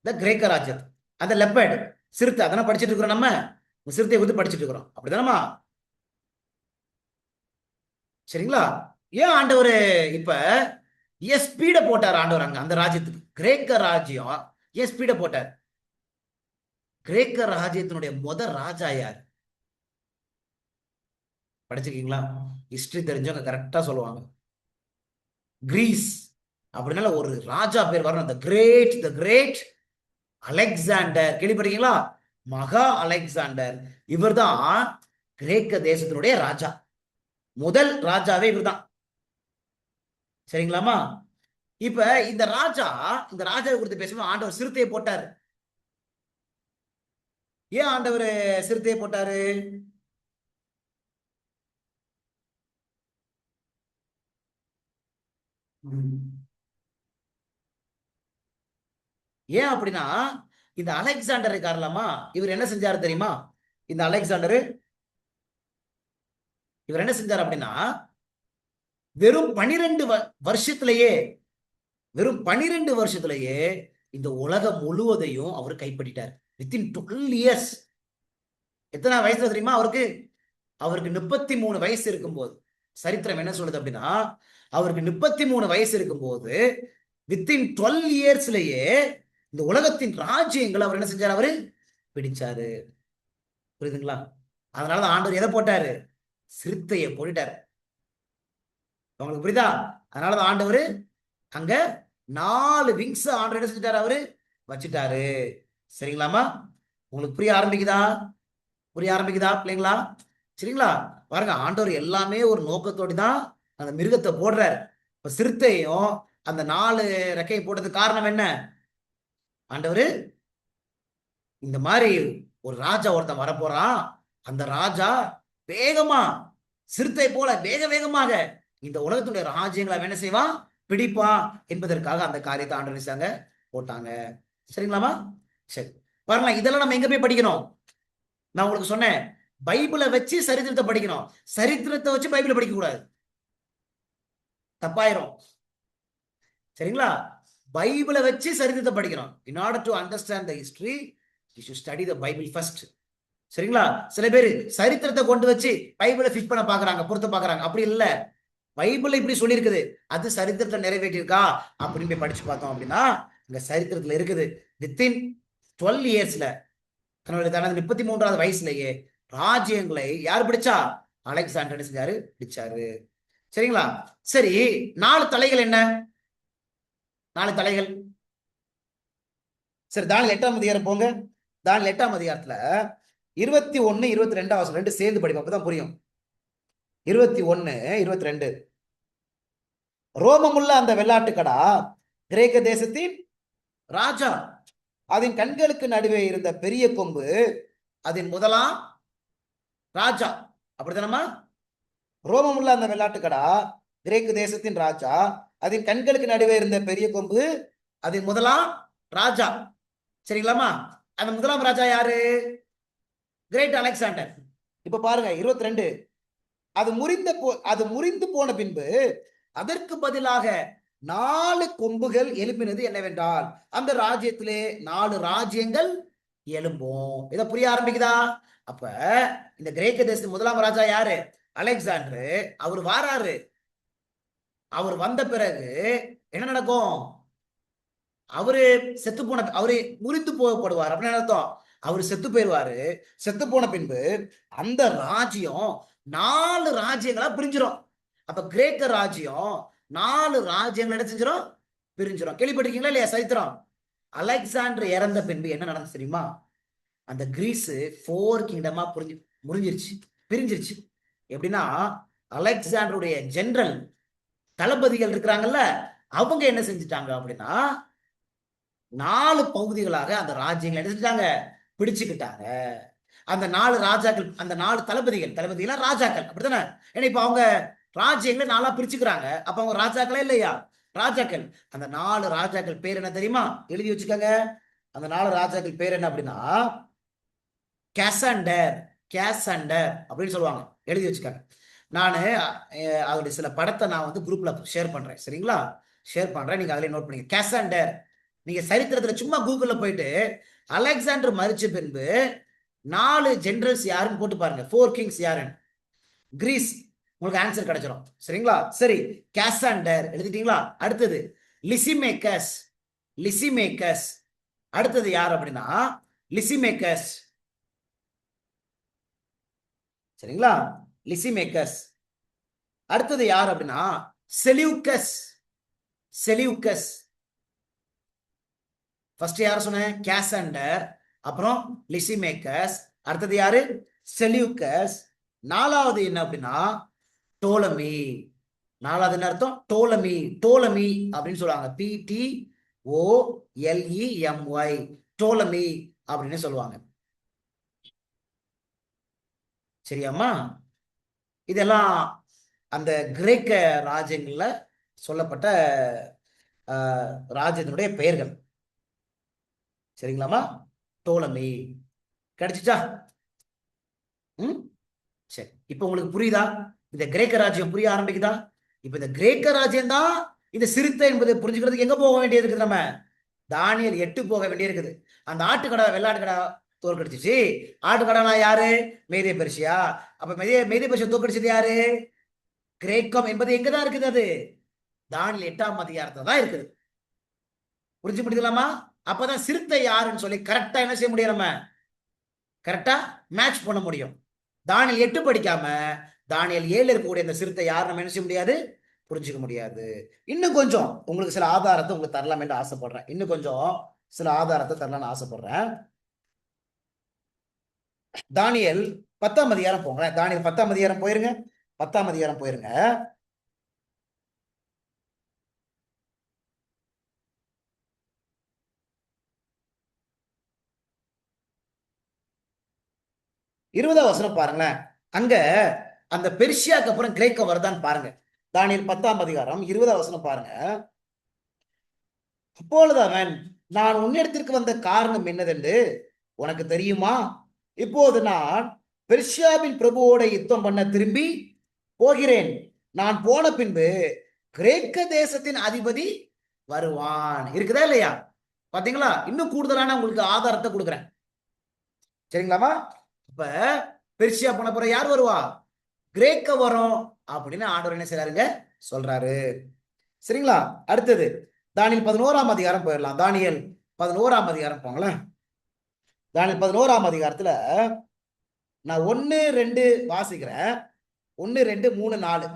த கிரேக்க ராஜ்யம். அந்த லெப்பர்ட், சிறுத்தை, அதெல்லாம் படிச்சுட்டு இருக்கிறோம் நம்ம. சிறுத்தையை குறித்து படிச்சுட்டு இருக்கிறோம், அப்படிதானமா? சரிங்களா? ஏன் ஆண்டவர் இப்ப ஸ்பீட போட்டார்? ஆண்டவர் அங்க அந்த ராஜ்யத்துக்கு, கிரேக்க ராஜ்யம் ஏன் ஸ்பீட போட்டார்? கிரேக்க ராஜ்யத்தினுடைய ராஜா யார்? படிச்சிருக்கீங்களா? ஹிஸ்டரி தெரிஞ்சவங்க கரெக்டா சொல்லுவாங்க. கிரீஸ் அப்படின்னால ஒரு ராஜா பேர் வரணும். The great Alexander. கேள்விப்பட்டீங்களா? மகா அலெக்சாண்டர். இவர் தான் கிரேக்க தேசத்தினுடைய ராஜா. முதல் ராஜாவே இவர் தான். சரிங்களாமா? இப்ப இந்த ராஜாவை குறித்து பேசும்போது ஆண்டவர் சிறுத்தையை போட்டார். ஏன் ஆண்டவர் சிறுத்தையை போட்டாரு? ஏன் அப்படின்னா, இந்த அலெக்சாண்டர் இருக்காருலாமா, இவர் என்ன செஞ்சாரு தெரியுமா? இந்த அலெக்சாண்டர் இவர் என்ன செஞ்சார் அப்படின்னா, வெறும் 12 வருஷத்திலேயே இந்த உலகம் முழுவதையும் அவர் கைப்பற்றிட்டார். Within 12 years. எத்தனை வயசுல தெரியுமா அவருக்கு? அவருக்கு 33 வயசு இருக்கும்போது, சரித்திரம் என்ன சொல்லுது அப்படின்னா, அவருக்கு 33 வயசு இருக்கும்போது வித்தின் 12 இயர்ஸ்லயே இந்த உலகத்தின் ராஜ்யங்களை அவர் என்ன செஞ்சார்? அவரு பிடிச்சாரு. புரியுதுங்களா? அதனாலதான் ஆண்டவர் எதை போட்டாரு? சிறுத்தையை போட்டுட்டாரு. உங்களுக்கு புரியுதா? அதனாலதான் ஆண்டவர் அங்க 4 விங்ஸ் ஆண்டவர் என்ன செஞ்சிட்டாரு? அவரு வச்சுட்டாரு. சரிங்களாமா? உங்களுக்கு புரிய ஆரம்பிக்குதா? புரிய ஆரம்பிக்குதா பிள்ளைங்களா? சரிங்களா? பாருங்க, ஆண்டவர் எல்லாமே ஒரு நோக்கத்தோடு தான் அந்த மிருகத்தை போடுறாரு. இப்ப சிறுத்தையும் அந்த 4 ரெக்கையை போட்டதுக்கு காரணம் என்ன? ஆண்டவர் இந்த மாதிரி ஒரு ராஜா ஒருத்தன் வரப்போறான். அந்த ராஜா வேகமா, சிறுத்தை போல வேக வேகமாக இந்த உலகத்துடைய ராஜ்யங்களை அவன் என்ன செய்வான்? பிடிப்பான் என்பதற்காக அந்த காரியத்தை ஆண்டவர் செய்யாங்க போட்டாங்க. சரிங்களாமா? சரி, பாருங்க, இதெல்லாம் நம்ம எங்க போய் படிக்கணும்? நான் உங்களுக்கு சொன்னேன், பைபிளை வச்சு சரித்திரத்தை படிக்கணும். சரித்திரத்தை வச்சு பைபிளை படிக்க கூடாது, தப்பாயிரும். சரிங்களா? பைபிளை வச்சு சரித்திரத்தை படிக்கணும். in order to understand the history you should study the bible first. சரிங்களா? சில பேர் சரித்திரத்தை கொண்டு வச்சு பைபிளை ஃபிட் பண்ண பாக்குறாங்க, பொருத்த பாக்குறாங்க. அப்படி இல்ல, பைபிள் இப்படி சொல்லி இருக்குது, அது சரித்திரத்தை நிறைவேற்றிருக்கா அப்படின்னு போய் படிச்சு பார்த்தோம் அப்படின்னா இங்க சரித்திரத்துல இருக்குது. வித்தின் 12 இயர்ஸ்ல, தனது 33வது வயசுலயே ராஜ்யங்களை யார் பிடிச்சா? அலெக்சாண்டர் செஞ்சாரு, பிடிச்சாரு. சரிங்களா? சரி, 4 தலைகள் என்ன? 4 தலைகள். சரி, தானியேல் 8ஆம் அதிகாரம் போங்க. தானியேல் 8ஆம் அதிகாரத்துல 21, 22 ரெண்டு சேர்ந்து படிப்போம், அப்பதான் புரியும். 21, 22. ரோமமுள்ள அந்த வெள்ளாட்டுக்கடா கிரேக்க தேசத்தின் ராஜா, அதன் கண்களுக்கு நடுவே இருந்த பெரிய கொம்பு அதன் முதலாம் ராஜா. அப்படித்தானமா? ரோமமுள்ள அந்த வெள்ளாட்டுக்கடா கிரேக்க தேசத்தின் ராஜா, அதன் கண்களுக்கு நடுவே இருந்த பெரிய கொம்பு அதன் முதலாம் ராஜா. சரிங்களாமா? அந்த முதலாம் ராஜா யாரு? Great Alexander. இப்ப பாருங்க 22. அது முறிந்து போன பின்பு அதற்கு பதிலாக 4 கொம்புகள் எழுப்பினது என்னவென்றால் அந்த ராஜ்யத்திலே 4 ராஜ்யங்கள் எழும்பும். இதை புரிய ஆரம்பிக்குதா? அப்ப இந்த கிரேக்க தேசத்தின் முதலாம் ராஜா யாரு? அலெக்சாண்டர். அவர் வாராரு. அவர் வந்த பிறகு என்ன நடக்கும்? அவரு செத்து போன, அவரு முறித்து போகப்படுவார். அப்படின்னு அர்த்தம். அவரு செத்து போயிடுவாரு. செத்து போன பின்பு அந்த ராஜ்யம் 4 ராஜ்யங்களா பிரிஞ்சிடும். அப்ப கிரேக்க ராஜ்யம் 4 ராஜ்யங்கள் என்ன செஞ்சிடும்? பிரிஞ்சிடும். கேள்விப்பட்டிருக்கீங்களா இல்லையா சரித்திரம்? அலெக்சாண்டர் இறந்த பின்பு என்ன நடந்துச்சு தெரியுமா? அந்த கிரீஸ் 4 கிங்டமா பிரிஞ்சிருச்சு. எப்படின்னா, அலெக்சாண்டருடைய ஜெனரல் தளபதிகள் இருக்கிறாங்கல்ல, அவங்க என்ன செஞ்சுட்டாங்க அப்படின்னா 4 பகுதிகளாக அந்த ராஜ்யங்களை என்ன செஞ்சாங்க? பிடிச்சுக்கிட்டாங்க. அந்த 4 ராஜாக்கள், அந்த 4 தளபதிகள் ராஜாக்கள், அப்படித்தானே? ஏன்னா இப்ப அவங்க ராஜ்யங்களை 4ஆ பிரிச்சுக்கிறாங்க. அப்ப அவங்க ராஜாக்களே இல்லையா? ராஜாக்கள். அந்த 4 ராஜாக்கள் பேர் என்ன தெரியுமா? எழுதி வச்சுக்கோங்க. அந்த 4 ராஜாக்கள் பேர் என்ன அப்படின்னா கேசண்டர் அப்படின்னு சொல்லுவாங்க. எழுதி வச்சுக்கோங்க. நான் அதோடைய சில படத்தை நான் வந்து குரூப்ல ஷேர் பண்றேன். சரிங்களா? ஷேர் பண்றேன், நீங்க அதிலே நோட் பண்ணிக்க. கேசண்டர். நீங்க சரித்திரத்துல சும்மா கூகுள்ல போயிட்டு அலெக்சாண்டர் மரிச்ச பின்பு 4 ஜெனரல்ஸ் யாருன்னு போட்டு பாருங்க, 4 கிங்ஸ் யாருன்னு. கிரீஸ், உங்களுக்கு ஆன்சர் கிடைச்சிடும். சரிங்களா? சரி, கேசண்டர் எழுதிட்டீங்களா? அடுத்தது லிசிமேக்கஸ். அடுத்தது யார் அப்படின்னா லிசிமேக்கஸ். சரிங்களா? லிசிமேக்கஸ். அடுத்தது யார் அப்படின்னா செலியூக்கஸ். ஃபர்ஸ்ட் யார் சொன்னேன்? கேசண்டர், அப்புறம் லிசிமேக்கஸ், அடுத்தது யாரு? செலியூக்கஸ். 4வது என்ன அப்படின்னா டோலமி. 4வது என்ன அர்த்தம்? டோலமி அப்படின்னு சொல்லுவாங்க. PTOLEMY, டோலமி அப்படின்னு சொல்லுவாங்க. சரியாம்மா? இதெல்லாம் அந்த கிரேக்க ராஜ்யங்கள்ல சொல்லப்பட்ட ராஜ்யத்தினுடைய பெயர்கள். சரிங்களாமா? டோலமி கிடைச்சிச்சா? சரி, இப்ப உங்களுக்கு புரியுதா? இந்த கிரேக்க ராஜ்யம் புரிய ஆரம்பிக்குதா? இப்ப இந்த கிரேக்க ராஜ்யம் தான் இந்த சிறுத்தை என்பதை புரிஞ்சுக்கிறதுக்கு எங்க போக வேண்டியது இருக்குது? நம்ம தானியேல் 8 போக வேண்டியிருக்குது. அந்த ஆட்டுக்கடா, வெள்ளாட்டுக்கடா தோற்கடிச்சிச்சு. ஆட்டுக்கடா யாரு? மேதிய பெர்சியா. அப்ப மேதிய பெர்சியா தோற்கடிச்சது யாரு? கிரேக்கம் என்பது எங்கதான் இருக்குது? அது தானியேல் 8ஆம் அதிகாரத்துல தான் இருக்குது. புரிஞ்சு முடிக்கலாமா? அப்பதான் சிறுத்தை யாருன்னு சொல்லி கரெக்டா என்ன செய்ய முடியும்? நம்ம கரெக்டா மேட்ச் பண்ண முடியும். தானியேல் 8 படிக்காம தானியேல் 7 இருக்கக்கூடிய இந்த சிறுத்தை யார் நம்ம என்ன செய்ய முடியாது? புரிஞ்சுக்க முடியாது. இன்னும் கொஞ்சம் உங்களுக்கு சில ஆதாரத்தை உங்களுக்கு தரலாம் என்று ஆசைப்படுறேன். இன்னும் கொஞ்சம் சில ஆதாரத்தை தரலாம்னு ஆசைப்படுறேன். தானியல் 10ஆம் அதிகாரம் போங்க. தானியல் 10ஆம் அதிகாரம் போயிருங்க. 10ஆம் அதிகாரம் போயிருங்க. இருபதாம் வசனம் பாருங்களேன். அங்க அந்த பெர்ஷியாக்கு அப்புறம் கிரேக்க வருதான்னு பாருங்க. தானியல் 10ஆம் அதிகாரம் 20ஆம் வசனம் பாருங்க. அப்பொழுது அவன், நான் உன்னிடத்திற்கு வந்த காரணம் என்னதென்று உனக்கு தெரியுமா? இப்போது நான் பெர்ஷியாவின் பிரபுவோட யுத்தம் பண்ண திரும்பி போகிறேன். நான் போன பின்பு கிரேக்க தேசத்தின் அதிபதி வருவான். இருக்குதா இல்லையா? பாத்தீங்களா? இன்னும் கூடுதலான உங்களுக்கு ஆதாரத்தை கொடுக்குறேன். சரிங்களாமா? இப்ப பெர்ஷியா போன பிறகு யார் வருவா? கிரேக்க வரும் அப்படின்னு ஆண்டவர் என்ன செய்யறாருங்க சொல்றாரு. சரிங்களா? அடுத்தது தானியல் 11ஆம் அதிகாரம் போயிடலாம். தானியல் 11ஆம் அதிகாரம் போங்களேன். தானியல் 11ஆம் அதிகாரத்துல நான் 1, 2 வாசிக்கிறேன். 1, 2, 3, 4.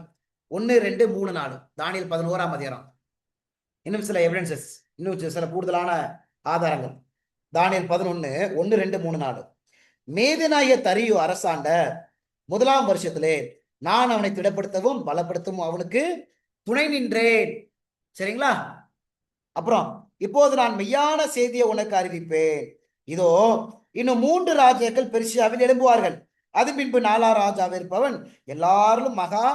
1, 2, 3, 4. தானியல் 11ஆம் அதிகாரம். இன்னும் சில எவிடன்சஸ், இன்னும் சில கூடுதலான ஆதாரங்கள். தானியல் 11, 1, 2, 3, 4. மேதினாய தரியு அரசாண்ட 1ஆம் வருஷத்திலே நான் அவனை திடப்படுத்தவும் பலப்படுத்தவும் அவனுக்கு துணை நின்றேன். சரிங்களா? அப்புறம் இப்போது நான் மெய்யான செய்தியை உனக்கு அறிவிப்பேன். இதோ இன்னும் 3 ராஜாக்கள் பெர்சியாவில் எழும்புவார்கள். அது பின்பு 4ஆம் ராஜாவில் இருப்பவன் எல்லாரும் மகா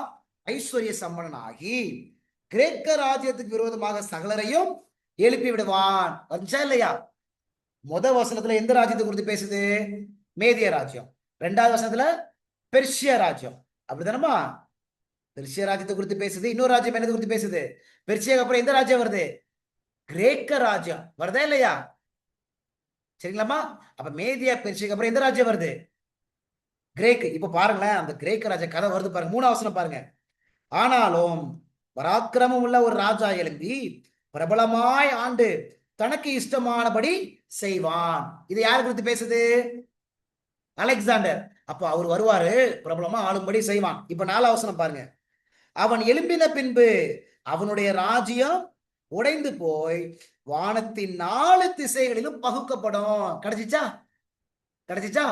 ஐஸ்வர்ய சம்பனனாகி கிரேக்க ராஜ்யத்துக்கு விரோதமாக சகலரையும் எழுப்பி விடுவான். வந்துச்சா இல்லையா? வசனத்துல எந்த ராஜ்யத்தை குறித்து பேசுது? மேதிய ராஜ்யம். 2வது வசனத்துல பெர்ஷியா ராஜ்யம். அப்படிதானமா? பெர்ஷியா ராஜ்யத்தை குறித்து பேசுது. இன்னொரு ராஜ்யம் என்னது குறித்து பேசுது? பெர்ஷியாக்கு அப்புறம் எந்த ராஜ்யம் வருது? கிரேக்க ராஜ்யம் வருதா இல்லையா? சரிங்களாமா? அப்ப மேதியா பெர்ஷியாக்கு அப்புறம் எந்த ராஜ்யம் வருது? கிரேக். இப்ப பாருங்களேன், அந்த கிரேக்க ராஜ்ய கதை வருது பாருங்க. 3ஆம் வசனம் பாருங்க. ஆனாலும் பராக்கிரமம் உள்ள ஒரு ராஜா எழும்பி பிரபலமாய் ஆண்டு தனக்கு இஷ்டமானபடி செய்வான். இது யாரு குறித்து பேசுது? அலெக்சாண்டர். அப்ப அவர் வருவாரு, பிரபலமா ஆளும்படி செய்வான். இப்ப 4ஆம் வசனம் பாருங்க. அவன் எழும்பின பின்பு அவனுடைய ராஜ்யம் உடைந்து போய் வானத்தின் 4 திசைகளிலும் பகுக்கப்படும். கிடைச்சிச்சா? கிடைச்சிச்சா?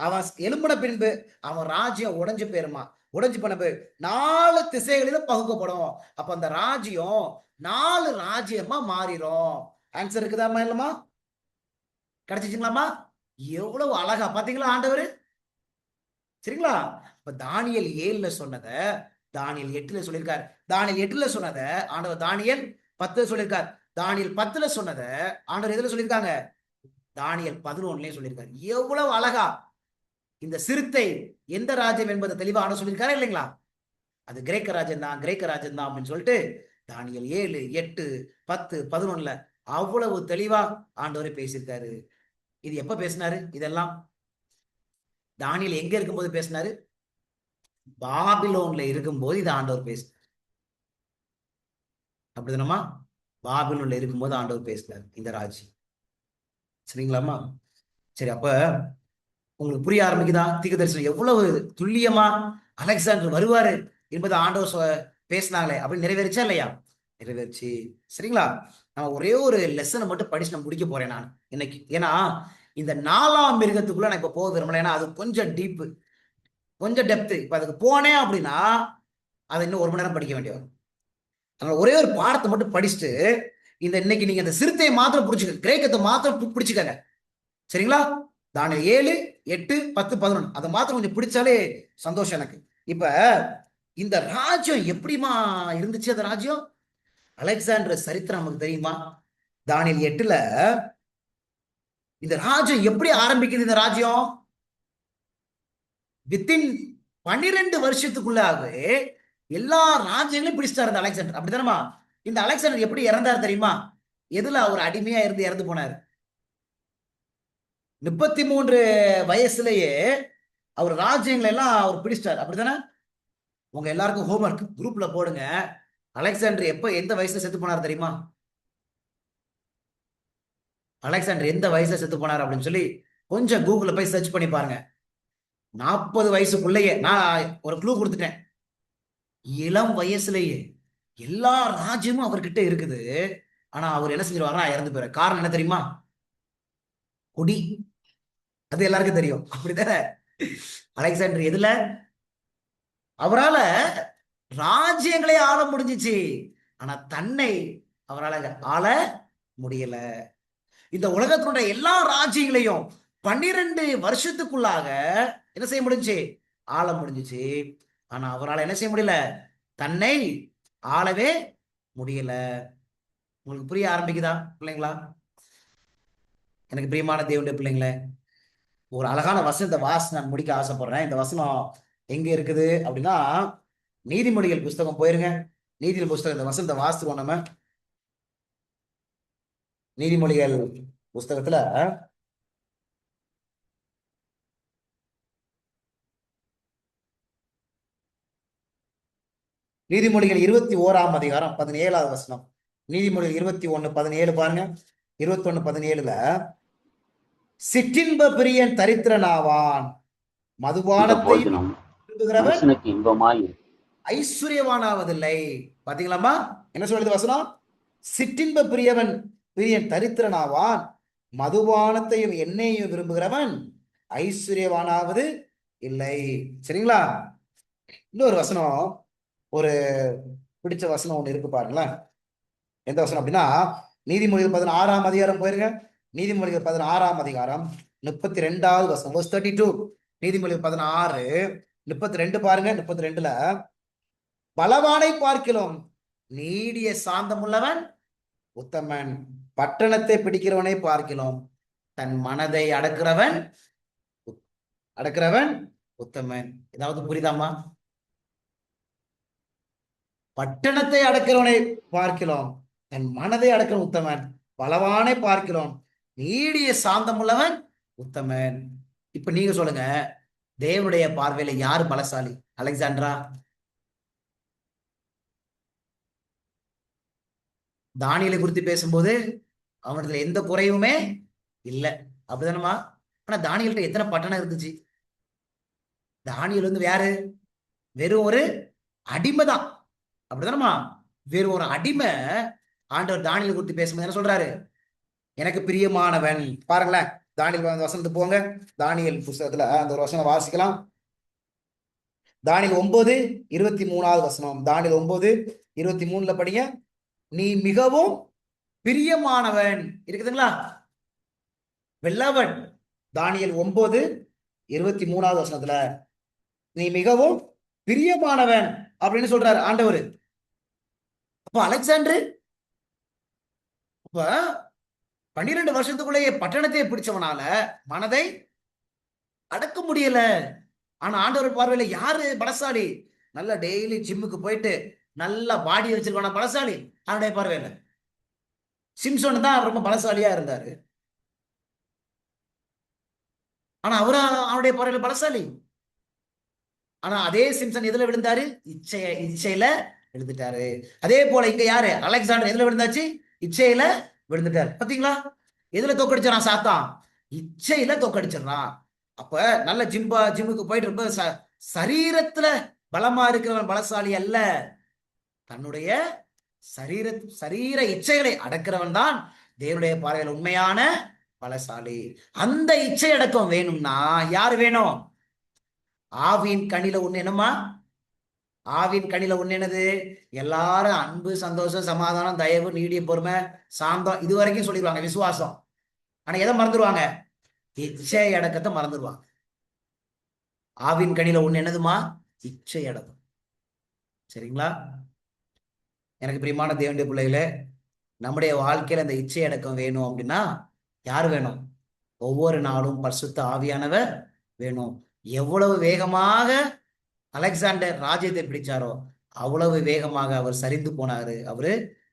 அவன் எழும்பின பின்பு அவன் ராஜ்யம் உடைஞ்சு போயிருமா. உடைஞ்சு போன 4 திசைகளிலும் பகுக்கப்படும். அப்ப அந்த ராஜ்யம் 4 ராஜ்யமா மாறிடும். ஆன்சர் இருக்குதாமா இல்லமா? கிடைச்சிச்சுங்களாமா? எவ்வளவு அழகா பாத்தீங்களா ஆண்டவர்? சரிங்களா? இப்ப தானியல் 7ல சொன்னத தானியல் 8ல சொல்லியிருக்காரு. தானியல் 8ல சொன்னத ஆண்டவர் தானியல் 10ல சொல்லியிருக்காரு. தானியல் 10ல சொன்னத ஆண்டவர் எதுல சொல்லியிருக்காங்க? தானியல் 11லயும் சொல்லியிருக்காரு. எவ்வளவு அழகா இந்த சிறுத்தை எந்த ராஜ்யம் என்பதை தெளிவா ஆண்டவர் சொல்லியிருக்காரு இல்லைங்களா? அது கிரேக்க ராஜ்யம் தான், கிரேக்க ராஜ்யம் தான் அப்படின்னு சொல்லிட்டு தானியல் 7, 8, 10, 11ல அவ்வளவு தெளிவா ஆண்டவரே பேசியிருக்காரு. இது எப்ப பேசினாரு? இதெல்லாம் தானியல் எங்க இருக்கும்போது பேசினாரு? பாபிலோன்ல இருக்கும்போது இது ஆண்டவர் பேசினார். அப்படிதானமா? பாபிலோன்ல இருக்கும்போது ஆண்டவர் பேசினார் இந்த ராஜ்யம். சரிங்களாமா? சரி, அப்ப உங்களுக்கு புரிய ஆரம்பிக்குதா? தீர்க்கதரிசனம் எவ்வளவு துல்லியமா அலெக்சாண்டர் வருவாரு என்பது ஆண்டவர் பேசினாங்களே அப்படி நிறைவேறிச்சா இல்லையா? நிறைவேறிச்சு. சரிங்களா? நான் ஒரே ஒரு லெசனை மட்டும் படிச்சு நான் முடிக்க போறேன் நான் இன்னைக்கு. ஏன்னா இந்த 4ஆம் மிருகத்துக்குள்ள நான் இப்ப போக விரும்பல. ஏன்னா அது கொஞ்சம் டீப்பு, கொஞ்சம் டெப்த். இப்ப அதுக்கு போனேன் அப்படின்னா அதை இன்னும் 1 மணி நேரம் படிக்க வேண்டிய வரும். அதனால ஒரே ஒரு பாடத்தை மட்டும் படிச்சுட்டு இந்த இன்னைக்கு நீங்க இந்த சிறுத்தையை மாத்திரம் பிடிச்சுக்க, கிரேக்கத்தை மாத்திரம் பிடிச்சுக்கங்க. சரிங்களா? தானியல் 7, 8, 10, 11 அதை மாத்திரம் கொஞ்சம் பிடிச்சாலே சந்தோஷம் எனக்கு. இப்ப இந்த ராஜ்யம் எப்படிமா இருந்துச்சு? அந்த ராஜ்யம் அலெக்சாண்டர் சரித்திரம் நமக்கு தெரியுமா? தானியல் 8ல இந்த ராஜ்யம் எப்படி ஆரம்பிக்குது? இந்த ராஜ்யம் வித்தின் 12 வருஷத்துக்குள்ளாகவே எல்லா ராஜ்யங்களையும் பிடிச்சிட்டாரு இந்த அலெக்சாண்டர். அப்படித்தானமா? இந்த அலெக்சாண்டர் எப்படி இறந்தார் தெரியுமா? எதுல அவர் அடிமையா இருந்து இறந்து போனார்? 33 வயசுலயே அவர் ராஜ்யங்களை எல்லாம் அவர் பிடிச்சிட்டார். அப்படித்தானே? உங்க எல்லாருக்கும் ஹோம்ஒர்க் குரூப்ல போடுங்க. அலெக்சாண்டர் எப்ப எந்த வயசுல செத்து போனார் தெரியுமா? அலெக்சாண்டர் எந்த வயசுல செத்து போனார் அப்படின்னு சொல்லி கொஞ்சம் கூகுள்ல போய் சர்ச் பண்ணி பாருங்க. 40 வயசுக்குள்ளேயே. நான் ஒரு க்ளூ கொடுத்துட்டேன். இளம் வயசுலயே எல்லா ராஜ்யமும் அவர்கிட்ட இருக்குது. ஆனா அவர் என்ன செஞ்சிருவாருன்னா இறந்து போயிரு. காரணம் என்ன தெரியுமா? குடி. அது எல்லாருக்கும் தெரியும், அப்படித்தானே? அலெக்சாண்டர் எதுல அவரால ராஜ்யங்களே ஆள முடிஞ்சிச்சு, ஆனா தன்னை அவரால் ஆள முடியல. இந்த உலகத்தினுடைய எல்லா ராஜ்யங்களையும் 12 வருஷத்துக்குள்ளாக என்ன செய்ய முடிஞ்சு? ஆள முடிஞ்சிச்சு. ஆனா அவரால் என்ன செய்ய முடியல? தன்னை ஆளவே முடியல. உங்களுக்கு புரிய ஆரம்பிக்குதா பிள்ளைங்களா? எனக்கு பிரியமான தேவனுடைய பிள்ளைங்களே, ஒரு அழகான வசனத்தை வாசி நான் முடிக்க ஆசைப்படுறேன். இந்த வசனம் எங்க இருக்குது அப்படின்னா, நீதிமொழிகள் புஸ்தகம் போயிருங்க. நீதிமொழி புஸ்தகம் இந்த வசனத்தை வாசித்துவோம் நம்ம. நீதிமொழிகள் புஸ்தகத்துல நீதிமொழிகள் 21ஆம் அதிகாரம் 17வது வசனம். நீதிமொழிகள் 21:17 பாருங்க. 21:17 சிற்றின்ப பிரியன் தரித்திரனாவான், மதுபானத்தை விரும்புகிறவன் இன்பமாய் ஐஸ்வர்யவானாவதில்லை. பாத்தீங்களாமா என்ன சொல்லுது வசனம்? சிற்றின்ப பிரியன் தரித்திரனாவான், மதுபானத்தையும் எண்ணெயையும் விரும்புகிறவன் ஐஸ்வர்யவானாவது இல்லை. சரிங்களா? இன்னொரு வசனம், ஒரு பிடிச்ச வசனம் ஒண்ணு இருக்கு பாருங்களேன். எந்த வசனம் அப்படின்னா, நீதிமொழிகள் 16ஆம் அதிகாரம் போயிருங்க. நீதிமொழிகள் 16ஆம் அதிகாரம் 32வது வசனம், verse 32. நீதிமொழிகள் 16:32 பாருங்க. 32ல பலவானை பார்க்கிலும் நீடிய சாந்தம் உள்ளவன் உத்தமன், பட்டணத்தை பிடிக்கிறவனை பார்க்கிலும் தன் மனதை அடக்கிறவன் உத்தமன். ஏதாவது புரியுதாமா? பட்டணத்தை அடக்கிறவனை பார்க்கிறோம், தன் மனதை அடக்கிற உத்தமன், பலவானை பார்க்கிறோம், நீடிய சாந்தம் உள்ளவன் உத்தமன். இப்ப நீங்க சொல்லுங்க, தேவனுடைய பார்வையில யாரு பலசாலி? அலெக்சாண்டரா? தானியலை குறித்து பேசும்போது அவனத்துல எந்த குறையுமே இல்லை, அப்படிதானமா? ஆனா தானியல்கிட்ட எத்தனை பட்டணம் இருந்துச்சு? தானியல் வந்து யாரு? வெறும் ஒரு அடிமை தான், அப்படிதானமா? வேறு ஒரு அடிமை. ஆண்டவர் தானியல் குறித்து பேசும்போது என்ன சொல்றாரு? எனக்கு பிரியமானவன். பாருங்களேன், தானியல் வசனத்துக்கு போங்க. தானியல் புஸ்தகத்துல அந்த ஒரு வசனம் வாசிக்கலாம். தானியல் 9:23வது வசனம். தானியல் 9:23 படிங்க. நீ மிகவும் பிரியமானவன் இருக்குதுங்களா? வெள்ளவன். தானியல் 9:23வது வசனத்துல நீ மிகவும் பிரியமானவன் அப்படின்னு சொல்றாரு ஆண்டவர். அப்ப அலெக்சாண்டர் அப்ப 12 வருஷத்துக்குள்ளேயே பட்டணத்தை பிடிச்சவனால மனதை அடக்க முடியல. ஆனா ஆண்டவர் பார்வையில யாரு பலசாலி? நல்ல டெய்லி ஜிம்முக்கு போயிட்டு நல்ல பாடி வச்சிருக்கான பலசாலி அவனுடைய பார்வையில. சிம்சோன் தான் ரொம்ப பலசாலியா இருந்தாரு, ஆனா அவனுடைய பார்வையில பலசாலி. ஆனா அதே சிம்சன் எதுல விழுந்தாரு? இச்சையில விழுந்துட்டாரு. அதே போல இங்க யாரு? அலெக்சாண்டர் எதுல விழுந்தாச்சு? இச்சையில விழுந்துட்டாரு. பாத்தீங்களா? எதுல தோக்கடிச்சான் சாத்தான்? இச்சையில தோக்கடிச்சிடறான். அப்ப நல்ல ஜிம்முக்கு போயிட்டு ரொம்ப சரீரத்துல பலமா இருக்கிறவன் பலசாலி அல்ல, தன்னுடைய சரீர இச்சைகளை அடக்கிறவன் தான் தேவனுடைய பார்வையில் உண்மையான பலசாலி. அந்த இச்சை அடக்கம் வேணும்னா யாரு வேணும்? ஆவியின் கனில ஒண்ணு என்னமா? ஆவின் கனில ஒண்ணு என்னது? எல்லாரும் அன்பு, சந்தோஷம், சமாதானம், தயவு, நீடிய பொறுமை, சாந்தம், இது வரைக்கும் சொல்லிடுவாங்க, விசுவாசம். ஆனா எதை மறந்துடுவாங்க? இச்சை அடக்கத்தை மறந்துடுவாங்க. ஆவின் கனில ஒண்ணு என்னதுமா? இச்சை அடக்கம். சரிங்களா? எனக்கு பிரியமான தேவனுடைய பிள்ளைகளே, நம்முடைய வாழ்க்கையில அந்த இச்சை அடக்கம் வேணும் அப்படின்னா யார் வேணும்? ஒவ்வொரு நாளும் பரிசுத்த ஆவியானவர் வேணும். எவ்வளவு வேகமாக அலெக்சாண்டர் ராஜ்யத்தை பிடிச்சாரோ அவ்வளவு வேகமாக அவர் சரிந்து போனாரு, அவரு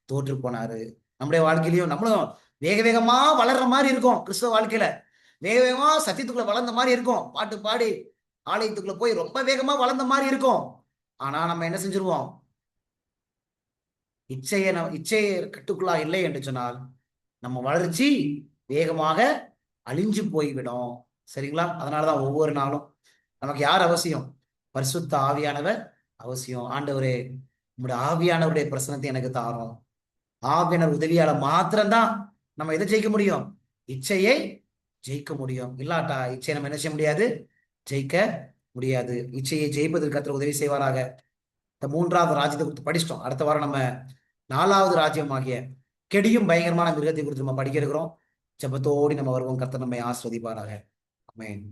தோற்று போனாரு. நம்முடைய வாழ்க்கையிலையும் நம்மளும் வேக வேகமா வளர்ற மாதிரி இருக்கும். கிறிஸ்தவ வாழ்க்கையில வேக வேகமா சத்தியத்துக்குள்ள வளர்ந்த மாதிரி இருக்கும். பாட்டு பாடி ஆலயத்துக்குள்ள போய் ரொம்ப வேகமா வளர்ந்த மாதிரி இருக்கும். ஆனா நம்ம என்ன செஞ்சிருவோம்? இச்சையை கட்டுக்குள்ளா இல்லை என்று சொன்னால் நம்ம வளர்ச்சி வேகமாக அழிஞ்சு போய்விடும். சரிங்களா? அதனாலதான் ஒவ்வொரு நாளும் நமக்கு யார் அவசியம்? பரிசுத்த ஆவியானவர் அவசியம். ஆண்டவரே, உங்களுடைய ஆவியானவருடைய பிரசனத்தை எனக்கு தாரும். ஆவியானவர் உதவியால மாத்திரம்தான் நம்ம எதை ஜெயிக்க முடியும்? இச்சையை ஜெயிக்க முடியும். இல்லாட்டா இச்சையை நம்ம என்ன செய்ய முடியாது? ஜெயிக்க முடியாது. இச்சையை ஜெயிப்பதற்கு கர்த்தர் உதவி செய்வாராக. இந்த 3வது ராஜ்யத்தை குறித்து படிச்சிட்டோம். அடுத்த வாரம் நம்ம 4வது ராஜ்யமாகிய கெடியும் பயங்கரமான மிருகத்தை குறித்து நம்ம படிக்க இருக்கிறோம். ஜெபத்தோடு நம்ம வருவோம். கர்த்தர் நம்மை ஆஸ்வதிப்பாராக. ஆமென்.